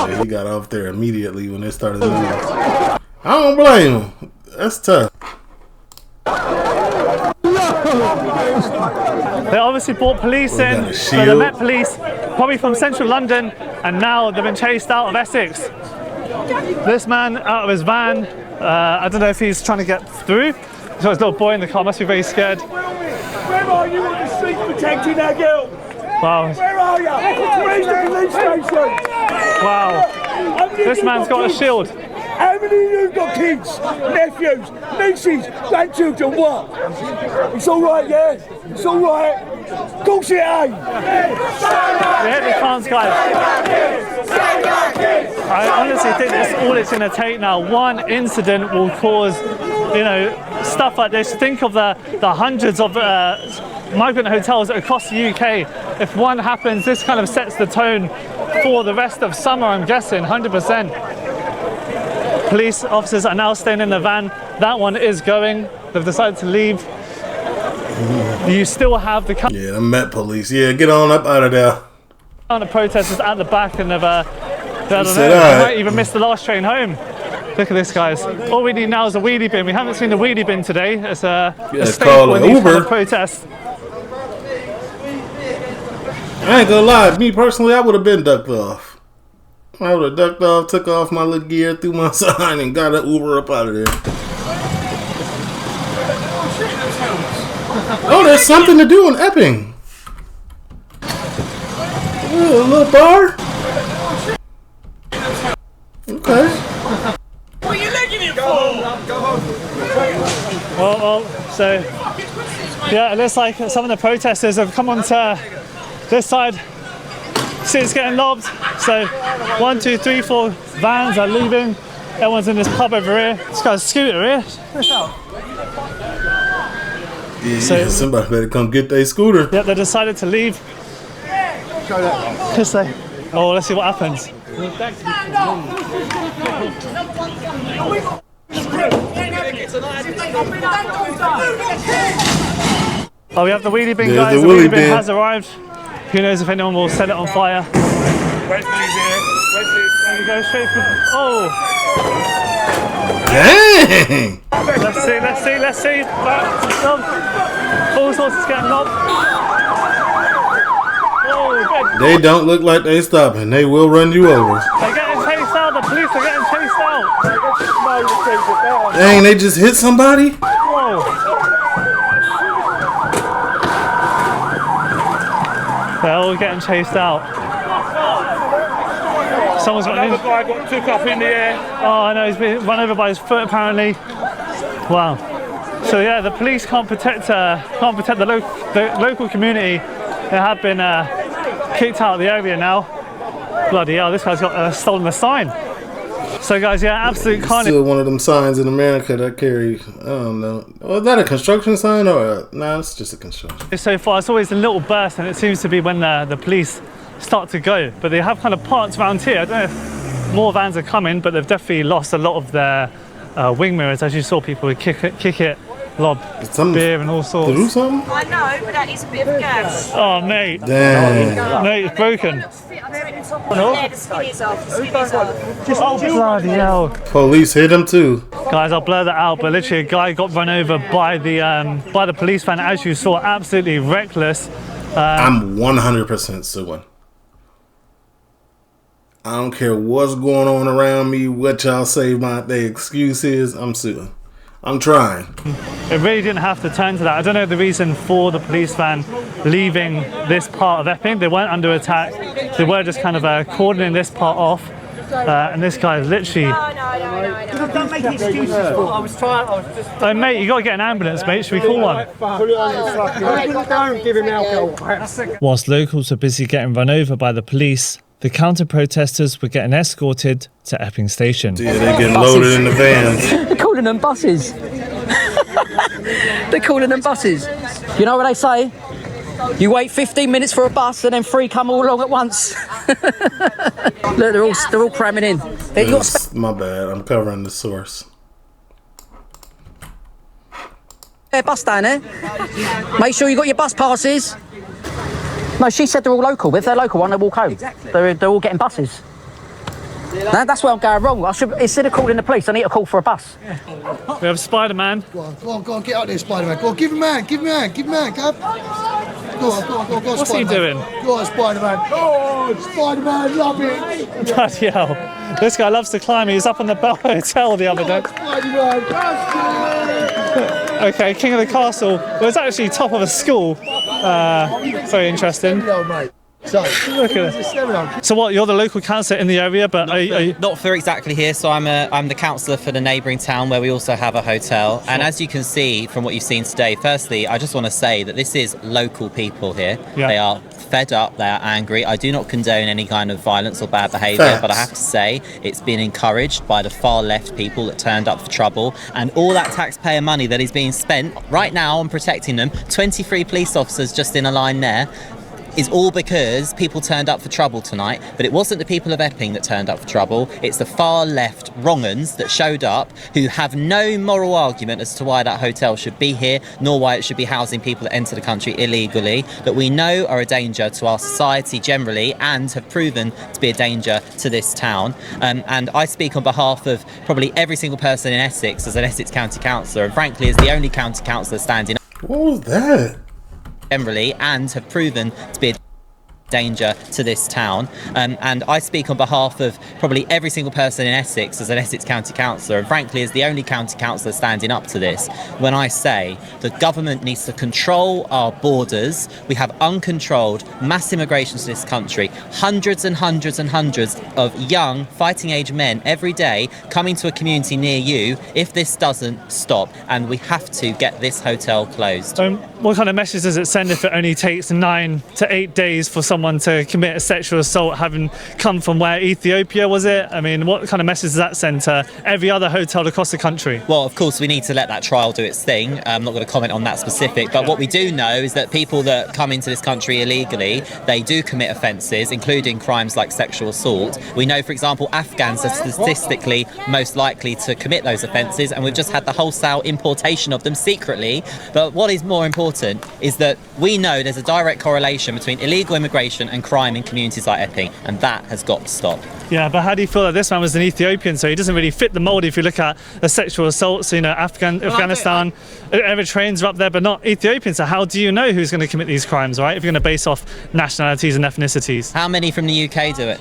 Yeah, he got off there immediately when they started moving. I don't blame him. That's tough. They obviously brought police in, so the Met Police, probably from central London, and now they've been chased out of Essex. This man out of his van, I don't know if he's trying to get through. There's a little boy in the car, must be very scared. Where are you on the street protecting that girl? Wow. Where are you? Where's the police station? Wow. This man's got a shield. How many of you got kids, nephews, nieces, grandchildren, what? It's all right, yeah? It's all right. Of course it ain't. They hit the chance, guys. I honestly think that's all it's going to take now. One incident will cause, stuff like this. Think of the hundreds of migrant hotels across the UK. If one happens, this kind of sets the tone for the rest of summer, I'm guessing, 100%. Police officers are now staying in the van. That one is going. They've decided to leave. You still have the... Yeah, the Met Police. Yeah, get on up out of there. The protesters at the back, and they've... I don't know, they might even miss the last train home. Look at this, guys. All we need now is a wheelie bin. We haven't seen the wheelie bin today. It's a staple in these kind of protests. I ain't gonna lie. Me personally, I would have been ducked off. I would have ducked off, took off my little gear, threw my sign, and got an Uber up out of there. Oh, there's something to do in Epping. Ooh, a little bar. Okay. What are you legging it for? Well, so yeah, it looks like some of the protesters have come onto this side. See, it's getting lobbed. So 1, 2, 3, 4 vans are leaving. Everyone's in this pub over here. This guy's scooter here. Yeah, somebody better come get their scooter. Yep, they decided to leave. Let's see what happens. Oh, we have the wheelie bin, guys. The wheelie bin has arrived. Who knows if anyone will set it on fire. Wesley's here. There we go, straight for... Oh! Dang! Let's see. All sorts is getting lobbed. Oh, good. They don't look like they stopping. They will run you over. They're getting chased out. The police are getting chased out. Dang, they just hit somebody? Whoa. They're all getting chased out. Someone's got another guy got took up in the air. Oh, I know, he's been run over by his foot apparently. Wow. So yeah, the police can't protect the local community. They have been kicked out of the area now. Bloody hell, this guy's got stolen a sign. So guys, yeah, absolute carnage. Still one of them signs in America that carry, I don't know. Oh, is that a construction sign or no? It's just a construction. So far, it's always a little burst, and it seems to be when the police start to go. But they have kind of parked around here. I don't know if more vans are coming, but they've definitely lost a lot of their wing mirrors, as you saw people would kick it, lob beer and all sorts. Do something? I know, but that is a bit of gas. Oh, mate. Damn. Mate, it's broken. Yeah, the skin is off. Oh, bloody hell. Police hit him too. Guys, I'll blur that out, but literally a guy got run over by the police van, as you saw, absolutely reckless. I'm 100% suing. I don't care what's going on around me, what y'all say the excuse is, I'm suing. I'm trying. It really didn't have to turn to that. I don't know the reason for the police van leaving this part of Epping. They weren't under attack. They were just kind of cordoning this part off. And this guy is literally... No. Don't make excuses for I was just... Oh, mate, you got to get an ambulance, mate. Should we call one? Don't give him alcohol. Whilst locals were busy getting run over by the police, the counter-protesters were getting escorted to Epping Station. Yeah, they're getting loaded in the vans. They're calling them buses. They're calling them buses. You know what they say? You wait 15 minutes for a bus and then 3 come all along at once. Look, they're all cramming in. My bad, I'm covering the source. Bus down there. Make sure you got your bus passes. No, she said they're all local. If they're local, they walk home. Exactly. They're all getting buses. No, that's where I'm going wrong. Instead of calling the police, I need to call for a bus. Yeah. We have Spider-Man. Go on, get out there, Spider-Man. Go on, give him a hand, Gav. Go on, What's he doing? Go on, Spider-Man. Oh, Spider-Man, love it. Bloody hell. This guy loves to climb. He was up on the Bell Hotel the other day. Okay, King of the Castle. Well, it's actually top of a school. Very interesting. So, look at it. So what, you're the local councillor in the area, but not for exactly here. So I'm the councillor for the neighbouring town where we also have a hotel. Sure. And as you can see from what you've seen today, firstly, I just want to say that this is local people here. Yeah. They are fed up, they are angry. I do not condone any kind of violence or bad behaviour, but I have to say it's been encouraged by the far left people that turned up for trouble, and all that taxpayer money that is being spent right now on protecting them, 23 police officers just in a line there, is all because people turned up for trouble tonight. But it wasn't the people of Epping that turned up for trouble. It's the far left wrong-uns that showed up who have no moral argument as to why that hotel should be here, nor why it should be housing people that enter the country illegally, that we know are a danger to our society generally and have proven to be a danger to this town. And I speak on behalf of probably every single person in Essex as an Essex County Councillor, and frankly as the only county councillor standing up. What was that? Generally, and have proven to be a danger to this town. And I speak on behalf of probably every single person in Essex as an Essex County Councillor, and frankly as the only county councillor standing up to this, when I say the government needs to control our borders. We have uncontrolled mass immigration to this country, hundreds and hundreds and hundreds of young fighting age men every day coming to a community near you if this doesn't stop, and we have to get this hotel closed. What kind of message does it send if it only takes 9 to 8 days for someone to commit a sexual assault, having come from where, Ethiopia was it? I mean, what kind of message does that send to every other hotel across the country? Well, of course we need to let that trial do its thing. I'm not going to comment on that specific, but what we do know is that people that come into this country illegally, they do commit offences, including crimes like sexual assault. We know, for example, Afghans are statistically most likely to commit those offences, and we've just had the wholesale importation of them secretly. But what is more important is that we know there's a direct correlation between illegal immigration immigration and crime in communities like Epping, and that has got to stop. Yeah, but how do you feel that this man was an Ethiopian, so he doesn't really fit the mould if you look at the sexual assaults, you know, Afghanistan, Eritreans are up there, but not Ethiopians. So how do you know who's going to commit these crimes, right? If you're going to base off nationalities and ethnicities. How many from the UK do it?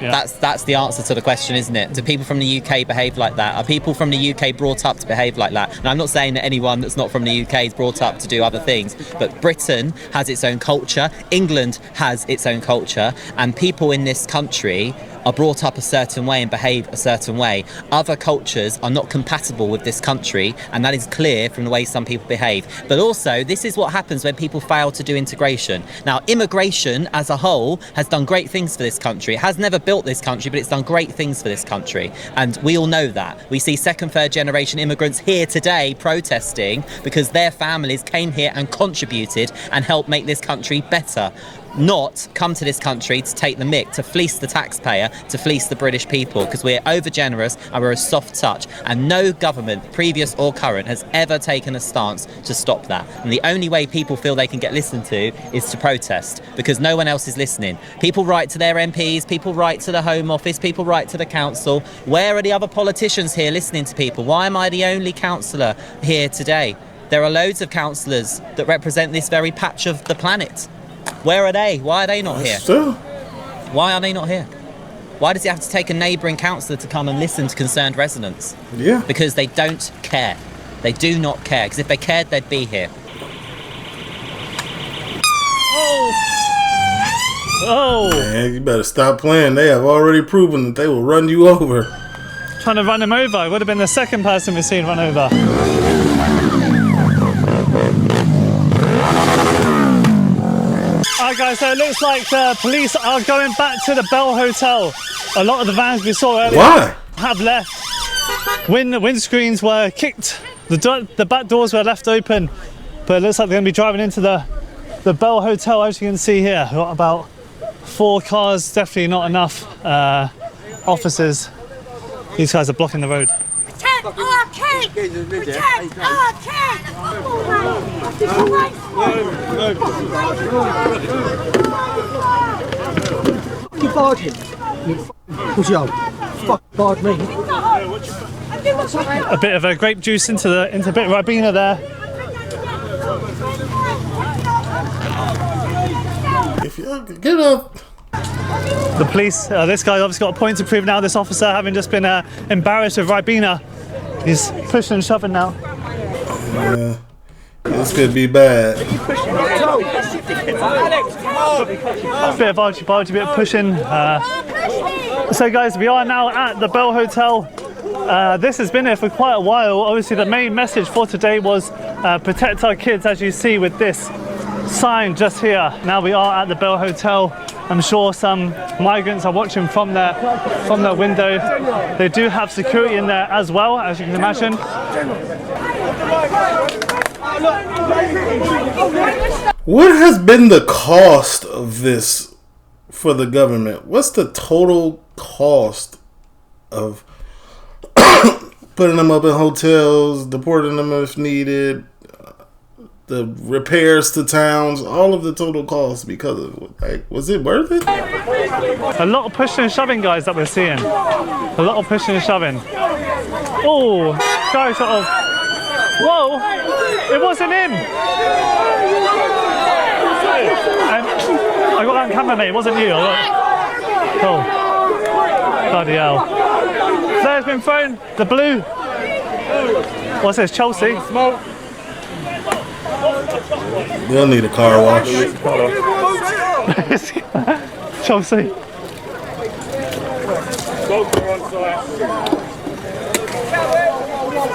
Yeah. That's the answer to the question, isn't it? Do people from the UK behave like that? Are people from the UK brought up to behave like that? And I'm not saying that anyone that's not from the UK is brought up to do other things, but Britain has its own culture, England has its own culture, and people in this country are brought up a certain way and behave a certain way. Other cultures are not compatible with this country, and that is clear from the way some people behave. But also, this is what happens when people fail to do integration. Now, immigration as a whole has done great things for this country. It has never built this country, but it's done great things for this country. And we all know that. We see second, third generation immigrants here today protesting because their families came here and contributed and helped make this country better. Not come to this country to take the mick, to fleece the taxpayer, to fleece the British people, because we're over generous and we're a soft touch, and no government, previous or current, has ever taken a stance to stop that. And the only way people feel they can get listened to is to protest, because no one else is listening. People write to their MPs, people write to the Home Office, people write to the council. Where are the other politicians here listening to people? Why am I the only councillor here today? There are loads of councillors that represent this very patch of the planet. Where are they? Why are they not here? Why are they not here? Why does it have to take a neighbouring councillor to come and listen to concerned residents? Yeah. Because they don't care. They do not care. Because if they cared, they'd be here. Oh! Man, you better stop playing. They have already proven that they will run you over. Trying to run him over. It would have been the second person we've seen run over. Alright guys, so it looks like the police are going back to the Bell Hotel. A lot of the vans we saw earlier have left. Windscreens were kicked, the back doors were left open, but it looks like they're going to be driving into the Bell Hotel, as you can see here. We've got about 4 cars, definitely not enough officers. These guys are blocking the road. Protect our king! Protect our king! You barred him. Who's you? Fuck barred me. A bit of grape juice into a bit of Ribena there. If you get up. The police, this guy obviously got a point to prove now. This officer, having just been embarrassed with Ribena, he's pushing and shoving now. Yeah, this could be bad. A bit of argy-bargy, bit of pushing. So guys, we are now at the Bell Hotel. This has been here for quite a while. Obviously the main message for today was protect our kids, as you see with this sign just here. Now we are at the Bell Hotel. I'm sure some migrants are watching from their window. They do have security in there as well, as you can imagine. What has been the cost of this for the government? What's the total cost of putting them up in hotels, deporting them if needed, the repairs to towns, all of the total costs? Because of, like, was it worth it? A lot of pushing and shoving, guys, that we're seeing. A lot of pushing and shoving. Oh, guys sort of, whoa, it wasn't him. I got that on camera, mate, it wasn't you. Oh, bloody hell. Flare's been thrown, the blue. What's this, Chelsea? They'll need a car wash. Chelsea.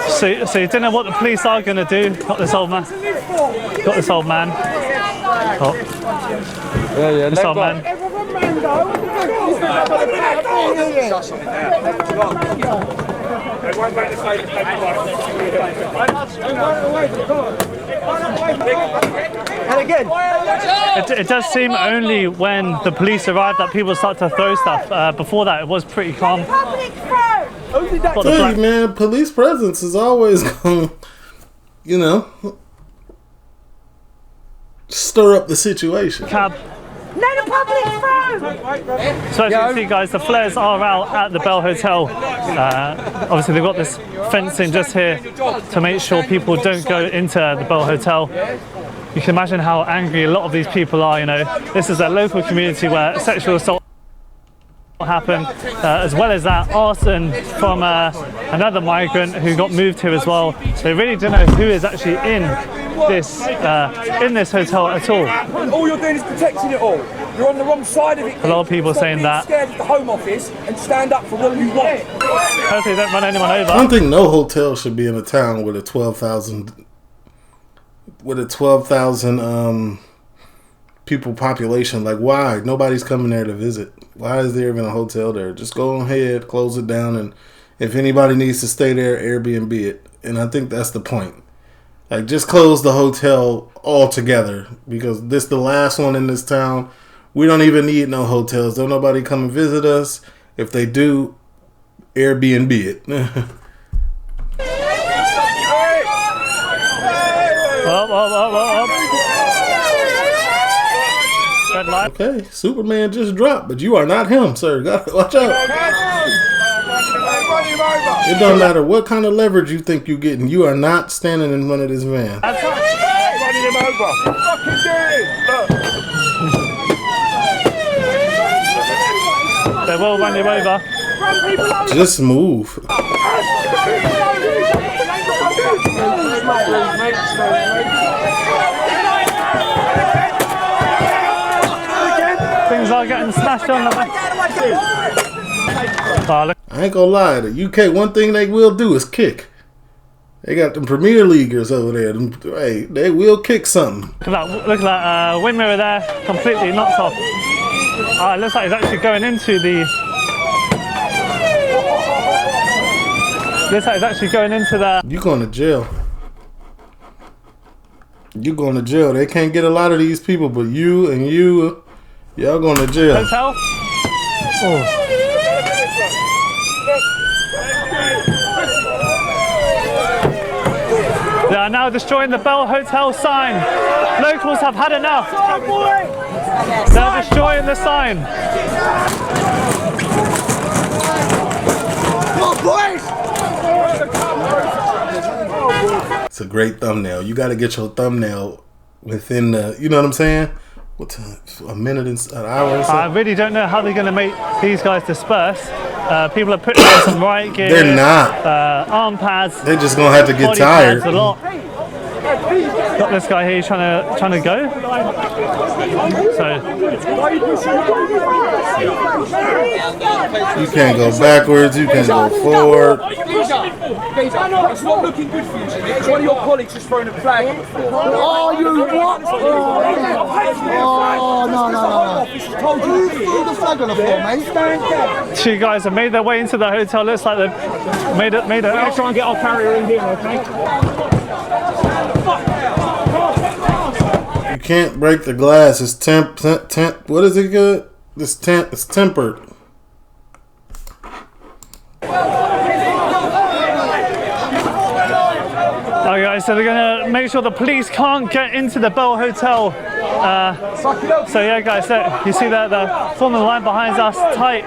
So you don't know what the police are going to do. Got this old man. Oh. Yeah, this old man. And again, it does seem only when the police arrive that people start to throw stuff. Before that, it was pretty calm. Hey, man, police presence is always going, you know, stir up the situation. Cab. Let them public through! So as you can see, guys, the flares are out at the Bell Hotel. Obviously, they've got this fencing just here to make sure people don't go into the Bell Hotel. You can imagine how angry a lot of these people are, you know. This is a local community where sexual assault happened, as well as that arson from another migrant who got moved here as well. They really don't know who is actually in this hotel at all. All you're doing is protecting it all. You're on the wrong side of it. A lot of people saying that. Scared of the Home Office and stand up for what you want. Hopefully they don't run anyone over. I don't think no hotel should be in a town with a 12,000 people population. Like, why? Nobody's coming there to visit. Why is there even a hotel there? Just go ahead, close it down, and if anybody needs to stay there, Airbnb it. And I think that's the point. Like, just close the hotel altogether, because this the last one in this town. We don't even need no hotels. Don't nobody come and visit us. If they do, Airbnb it. Okay, Superman just dropped, but you are not him, sir. Watch out. It don't matter what kind of leverage you think you're getting. You are not standing in front of this van. Running him over. Fucking do it. They will run you over. Just move. Things are getting smashed on the back. I ain't gonna lie, the UK, one thing they will do is kick. They got them Premier Leaguers over there. Hey, they will kick something. Look at that wind mirror there, completely knocked off. It looks like it's actually going into the... Looks like it's actually going into the... You going to jail. You going to jail. They can't get a lot of these people, but you and you, y'all going to jail. Hotel? Oh. They are now destroying the Bell Hotel sign. Locals have had enough. They're destroying the sign. It's a great thumbnail. You got to get your thumbnail within the, you know what I'm saying? What's a minute and an hour or so? I really don't know how they're going to make these guys disperse. People are putting on some riot gear. They're not. Arm pads. They're just going to have to get tired. A lot. Got this guy here trying to go. So you can't go backwards. You can't go forward. It's not looking good for you. It's one of your colleagues just throwing a flag. Oh, you what? Oh, no. Who threw the flag on the floor, mate? Two guys have made their way into the hotel. Looks like they've made it. I'll try and get our carrier in here, okay? You can't break the glass. It's temp. What is it good? It's tempered. Okay, so they're gonna make sure the police can't get into the Bell Hotel. So yeah, guys, you see that the forming line behind us, tight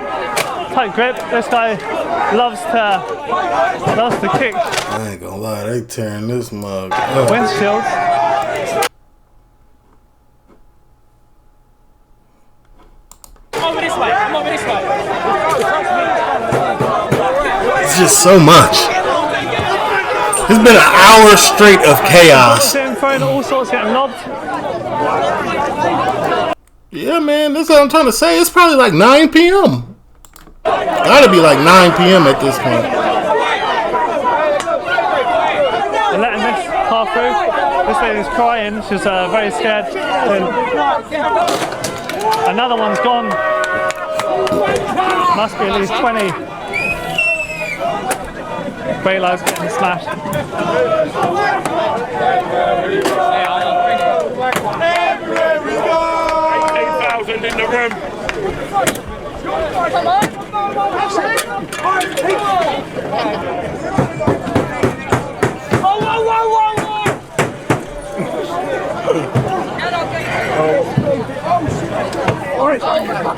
grip. This guy loves to kick. I ain't gonna lie, they tearing this mug up. Windshield. Come over this way. It's just so much. It's been an hour straight of chaos. All sorts getting lobbed. Yeah, man, that's what I'm trying to say. It's probably like 9 p.m. Gotta be like 9 p.m. at this point. They're letting this car through. This lady's crying. She's very scared. Another one's gone. Must be at least 20. Brake lights getting smashed. Everywhere we go! 8,000 in the room. Come on! Whoa!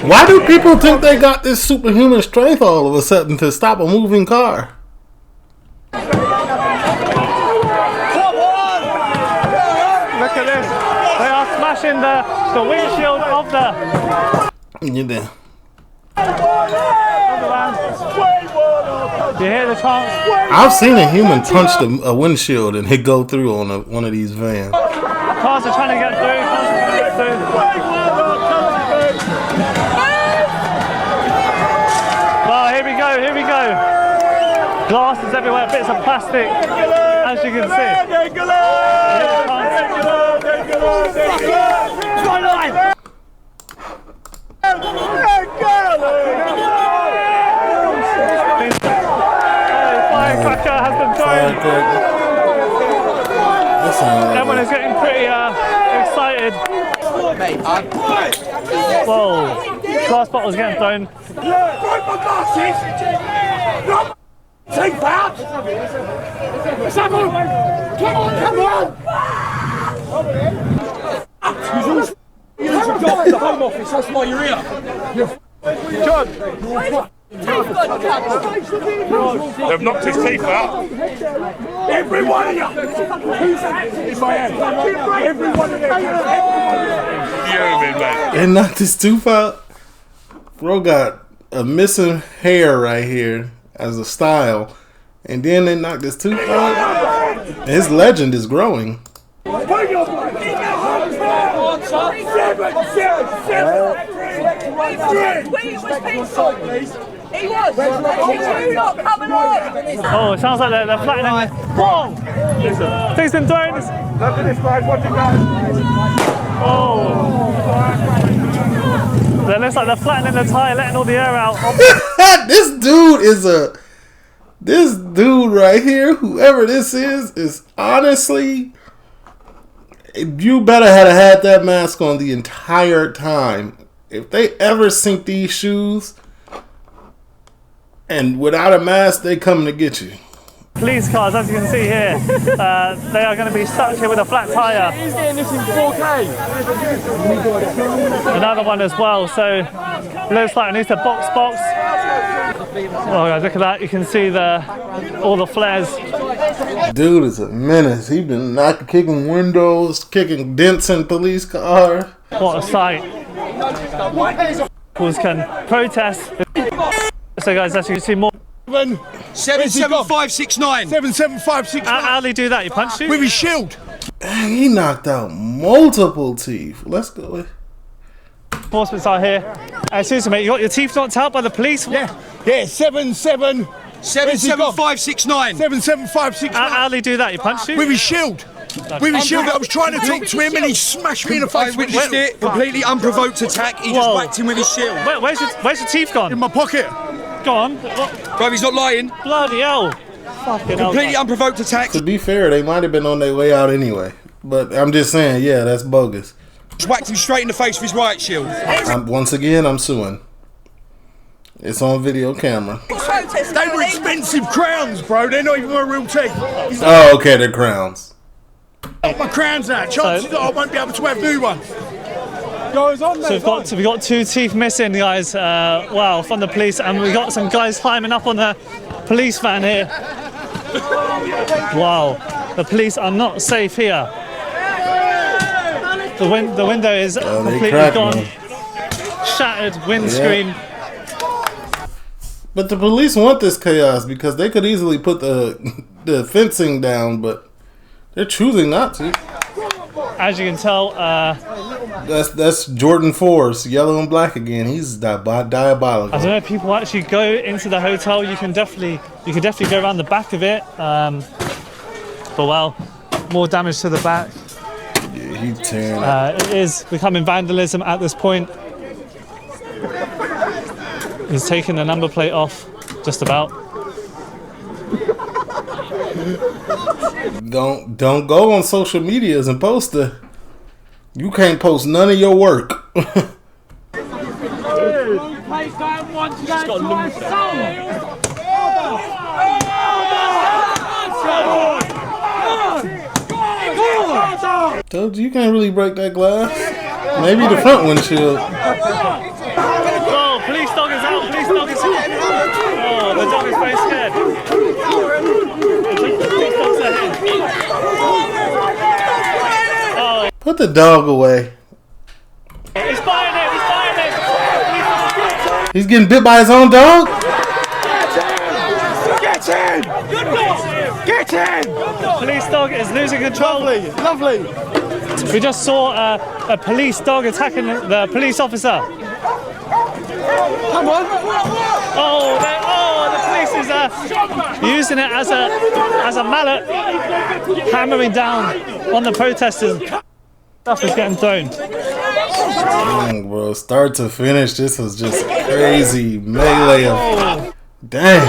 Why do people think they got this superhuman strength all of a sudden to stop a moving car? Look at this. They are smashing the windshield of the... You there. You hear the chants? I've seen a human punch a windshield and hit go through on one of these vans. Cars are trying to get through. Well, here we go. Glasses everywhere, bits of plastic, as you can see. Firecracker has been thrown. Everyone is getting pretty excited. Whoa, glass bottles getting thrown. Take that! Come on! The Home Office, that's my urea. John! They've knocked his teeth out. Every one of you! If I am. Every one of you! Fuming, mate. They knocked his tooth out. Bro got a missing hair right here as a style, and then they knocked his tooth out. His legend is growing. Oh, it sounds like they're flattening. Whoa! Things been thrown. Look at this guy, watch it guys. Oh! It looks like they're flattening the tyre, letting all the air out. This dude right here, whoever this is honestly, you better have had that mask on the entire time. If they ever sink these shoes and without a mask, they coming to get you. Police cars, as you can see here, they are going to be stuck here with a flat tyre. He's getting this in 4K. Another one as well, so it looks like it needs to box. Oh guys, look at that, you can see all the flares. Dude is a menace. He been kicking windows, kicking dents in police cars. What a sight. People can protest. So guys, as you can see more. 77569. 77569. How do they do that? You punch you? With his shield. Dang, he knocked out multiple teeth. Let's go. Enforcements are here. Excuse me, mate, you got your teeth knocked out by the police? Yeah, 77569. 77569. How do they do that? You punch you? With his shield. With his shield, I was trying to talk to him and he smashed me in the face with his shield. Completely unprovoked attack. He just whacked him with his shield. Where's your teeth gone? In my pocket. Go on. Bro, he's not lying. Bloody hell. Completely unprovoked attack. To be fair, they might have been on their way out anyway. But I'm just saying, yeah, that's bogus. Just whacked him straight in the face with his riot shield. Once again, I'm suing. It's on video camera. They were expensive crowns, bro. They're not even my real teeth. Oh, okay, they're crowns. Got my crowns out. Chances are I won't be able to have new ones. Goes on, so we've got 2 teeth missing, guys. Wow, from the police, and we got some guys climbing up on the police van here. Wow, the police are not safe here. The window is completely gone. Shattered windscreen. Yeah. But the police want this chaos because they could easily put the fencing down, but they're choosing not to. As you can tell, that's Jordan Force, yellow and black again. He's diabolical. I don't know if people actually go into the hotel. You can definitely go around the back of it. But well, more damage to the back. Yeah, he's tearing it is becoming vandalism at this point. He's taking the number plate off, just about. Don't go on social medias and post it. You can't post none of your work. Told you can't really break that glass. Maybe the front windshield. Oh, police dog is out. Police dog is out. Oh, the dog is very scared. Police dog's ahead. Oh. Put the dog away. He's biting it. He's biting it. He's getting bit by his own dog? Get in! Get in! Police dog is losing control. Lovely. We just saw a police dog attacking the police officer. Come on! Oh, the police is using it as a mallet, hammering down on the protesters. Stuff is getting thrown. Dang, bro, start to finish, this was just crazy melee of. Dang.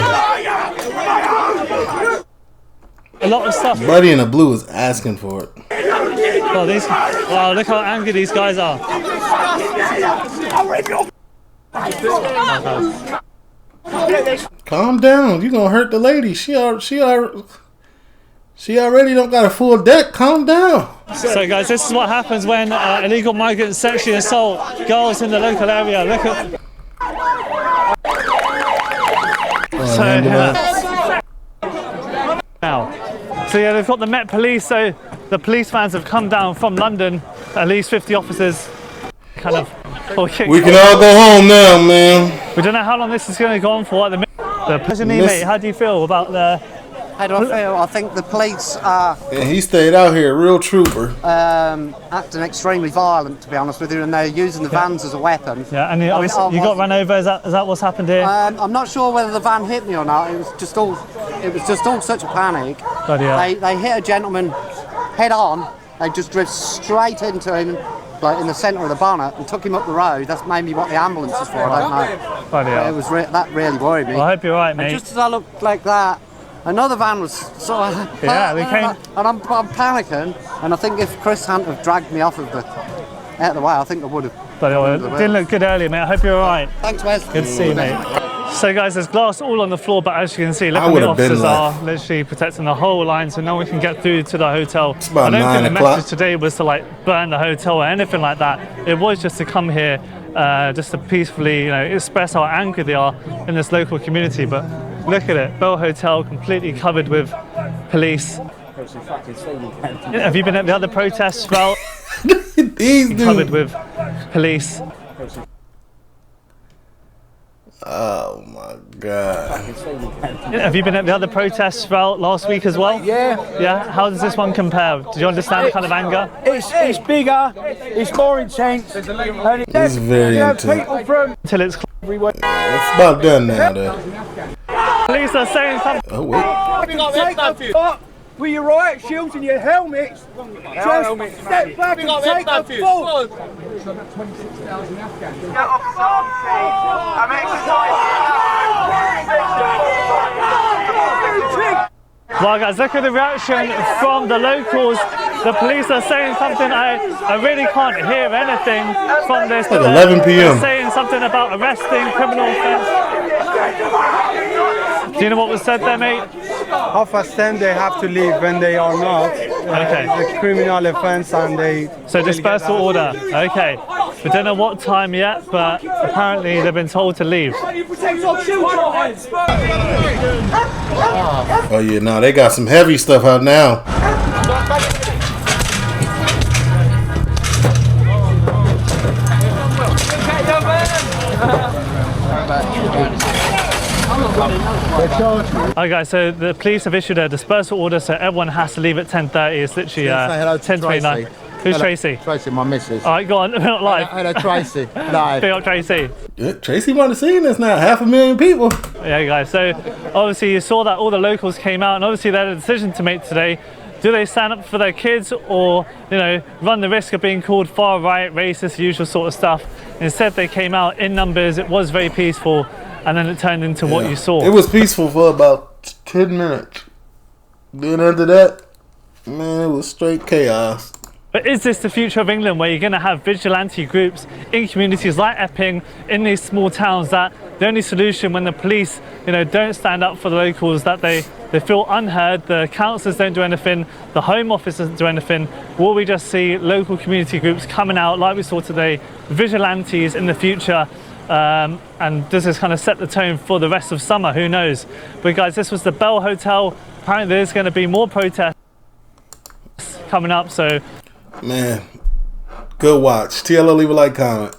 A lot of stuff. Buddy in the blue is asking for it. Oh, wow, look how angry these guys are. Calm down, you gonna hurt the lady. She already don't got a full deck. Calm down. So guys, this is what happens when illegal migrants sexually assault girls in the local area. Look at. So yeah, they've got the Met Police. So the police vans have come down from London. At least 50 officers. Kind of. We can all go home now, man. We don't know how long this is going to go on for. At the mate, how do you feel about the? How do I feel? I think the police are... Yeah, he stayed out here, real trooper. Acting extremely violent, to be honest with you, and they're using the vans as a weapon. Yeah, and you got run over. Is that what's happened here? I'm not sure whether the van hit me or not. It was just all such a panic. They hit a gentleman head on. They just drove straight into him, like in the centre of the bonnet, and took him up the road. That's maybe what the ambulance is for. I don't know. It was that really worried me. Well, I hope you're right, mate. And just as I looked like that, another van was sort of... Yeah, they came... And I'm panicking, and I think if Chris hadn't have dragged me out of the way, I think I would have. But it didn't look good earlier, mate. I hope you're all right. Thanks, Wes. Good to see you, mate. So guys, there's glass all on the floor, but as you can see, look at the officers are literally protecting the whole line, so no one can get through to the hotel. It's about I don't 9 think the o'clock. message today was to like burn the hotel or anything like that. It was just to come here, just to peacefully, express how angry they are in this local community. But look at it, Bell Hotel completely covered with police. Have you been at the other protests, Val? Covered with police. Oh my God. Have you been at the other protests Val, last week as well? Yeah. Yeah? How does this one compare? Do you understand the kind of anger? It's bigger, it's more intense. And it's very intense. People from... Until it's everywhere. It's about done now, though. Police are saying something. Oh, wait. Take the with your riot shields and your helmets. Just step back and take the fall. Well guys, look at the reaction from the locals. The police are saying something, I really can't hear anything from this. At 11 p.m. They're saying something about arresting, criminal offence. Do you know what was said there, mate? Half past 10 they have to leave. When they are not, okay. It's a criminal offence and they... So dispersal order, okay. We don't know what time yet, but apparently they've been told to leave. Oh yeah, no, they got some heavy stuff out now. Alright guys, so the police have issued a dispersal order, so everyone has to leave at 10:30. It's literally 10:29. Who's Tracy? Tracy, my missus. Alright, go on, we're not live. Hello, Tracy. Live. Big up Tracy. Yeah, Tracy might have seen this now, 500,000 people. Yeah guys, so obviously you saw that all the locals came out, and obviously they had a decision to make today. Do they stand up for their kids or, run the risk of being called far right, racist, usual sort of stuff? Instead they came out in numbers, it was very peaceful, and then it turned into what you saw. It was peaceful for about 10 minutes. Then after that, man, it was straight chaos. But is this the future of England, where you're going to have vigilante groups in communities like Epping, in these small towns that the only solution when the police, you know, don't stand up for the locals, that they feel unheard, the councillors don't do anything, the Home Office doesn't do anything, will we just see local community groups coming out like we saw today, vigilantes in the future? And does this kind of set the tone for the rest of summer? Who knows? But guys, this was the Bell Hotel. Apparently there's going to be more protests coming up, so man, good watch. TLO, leave a like, comment.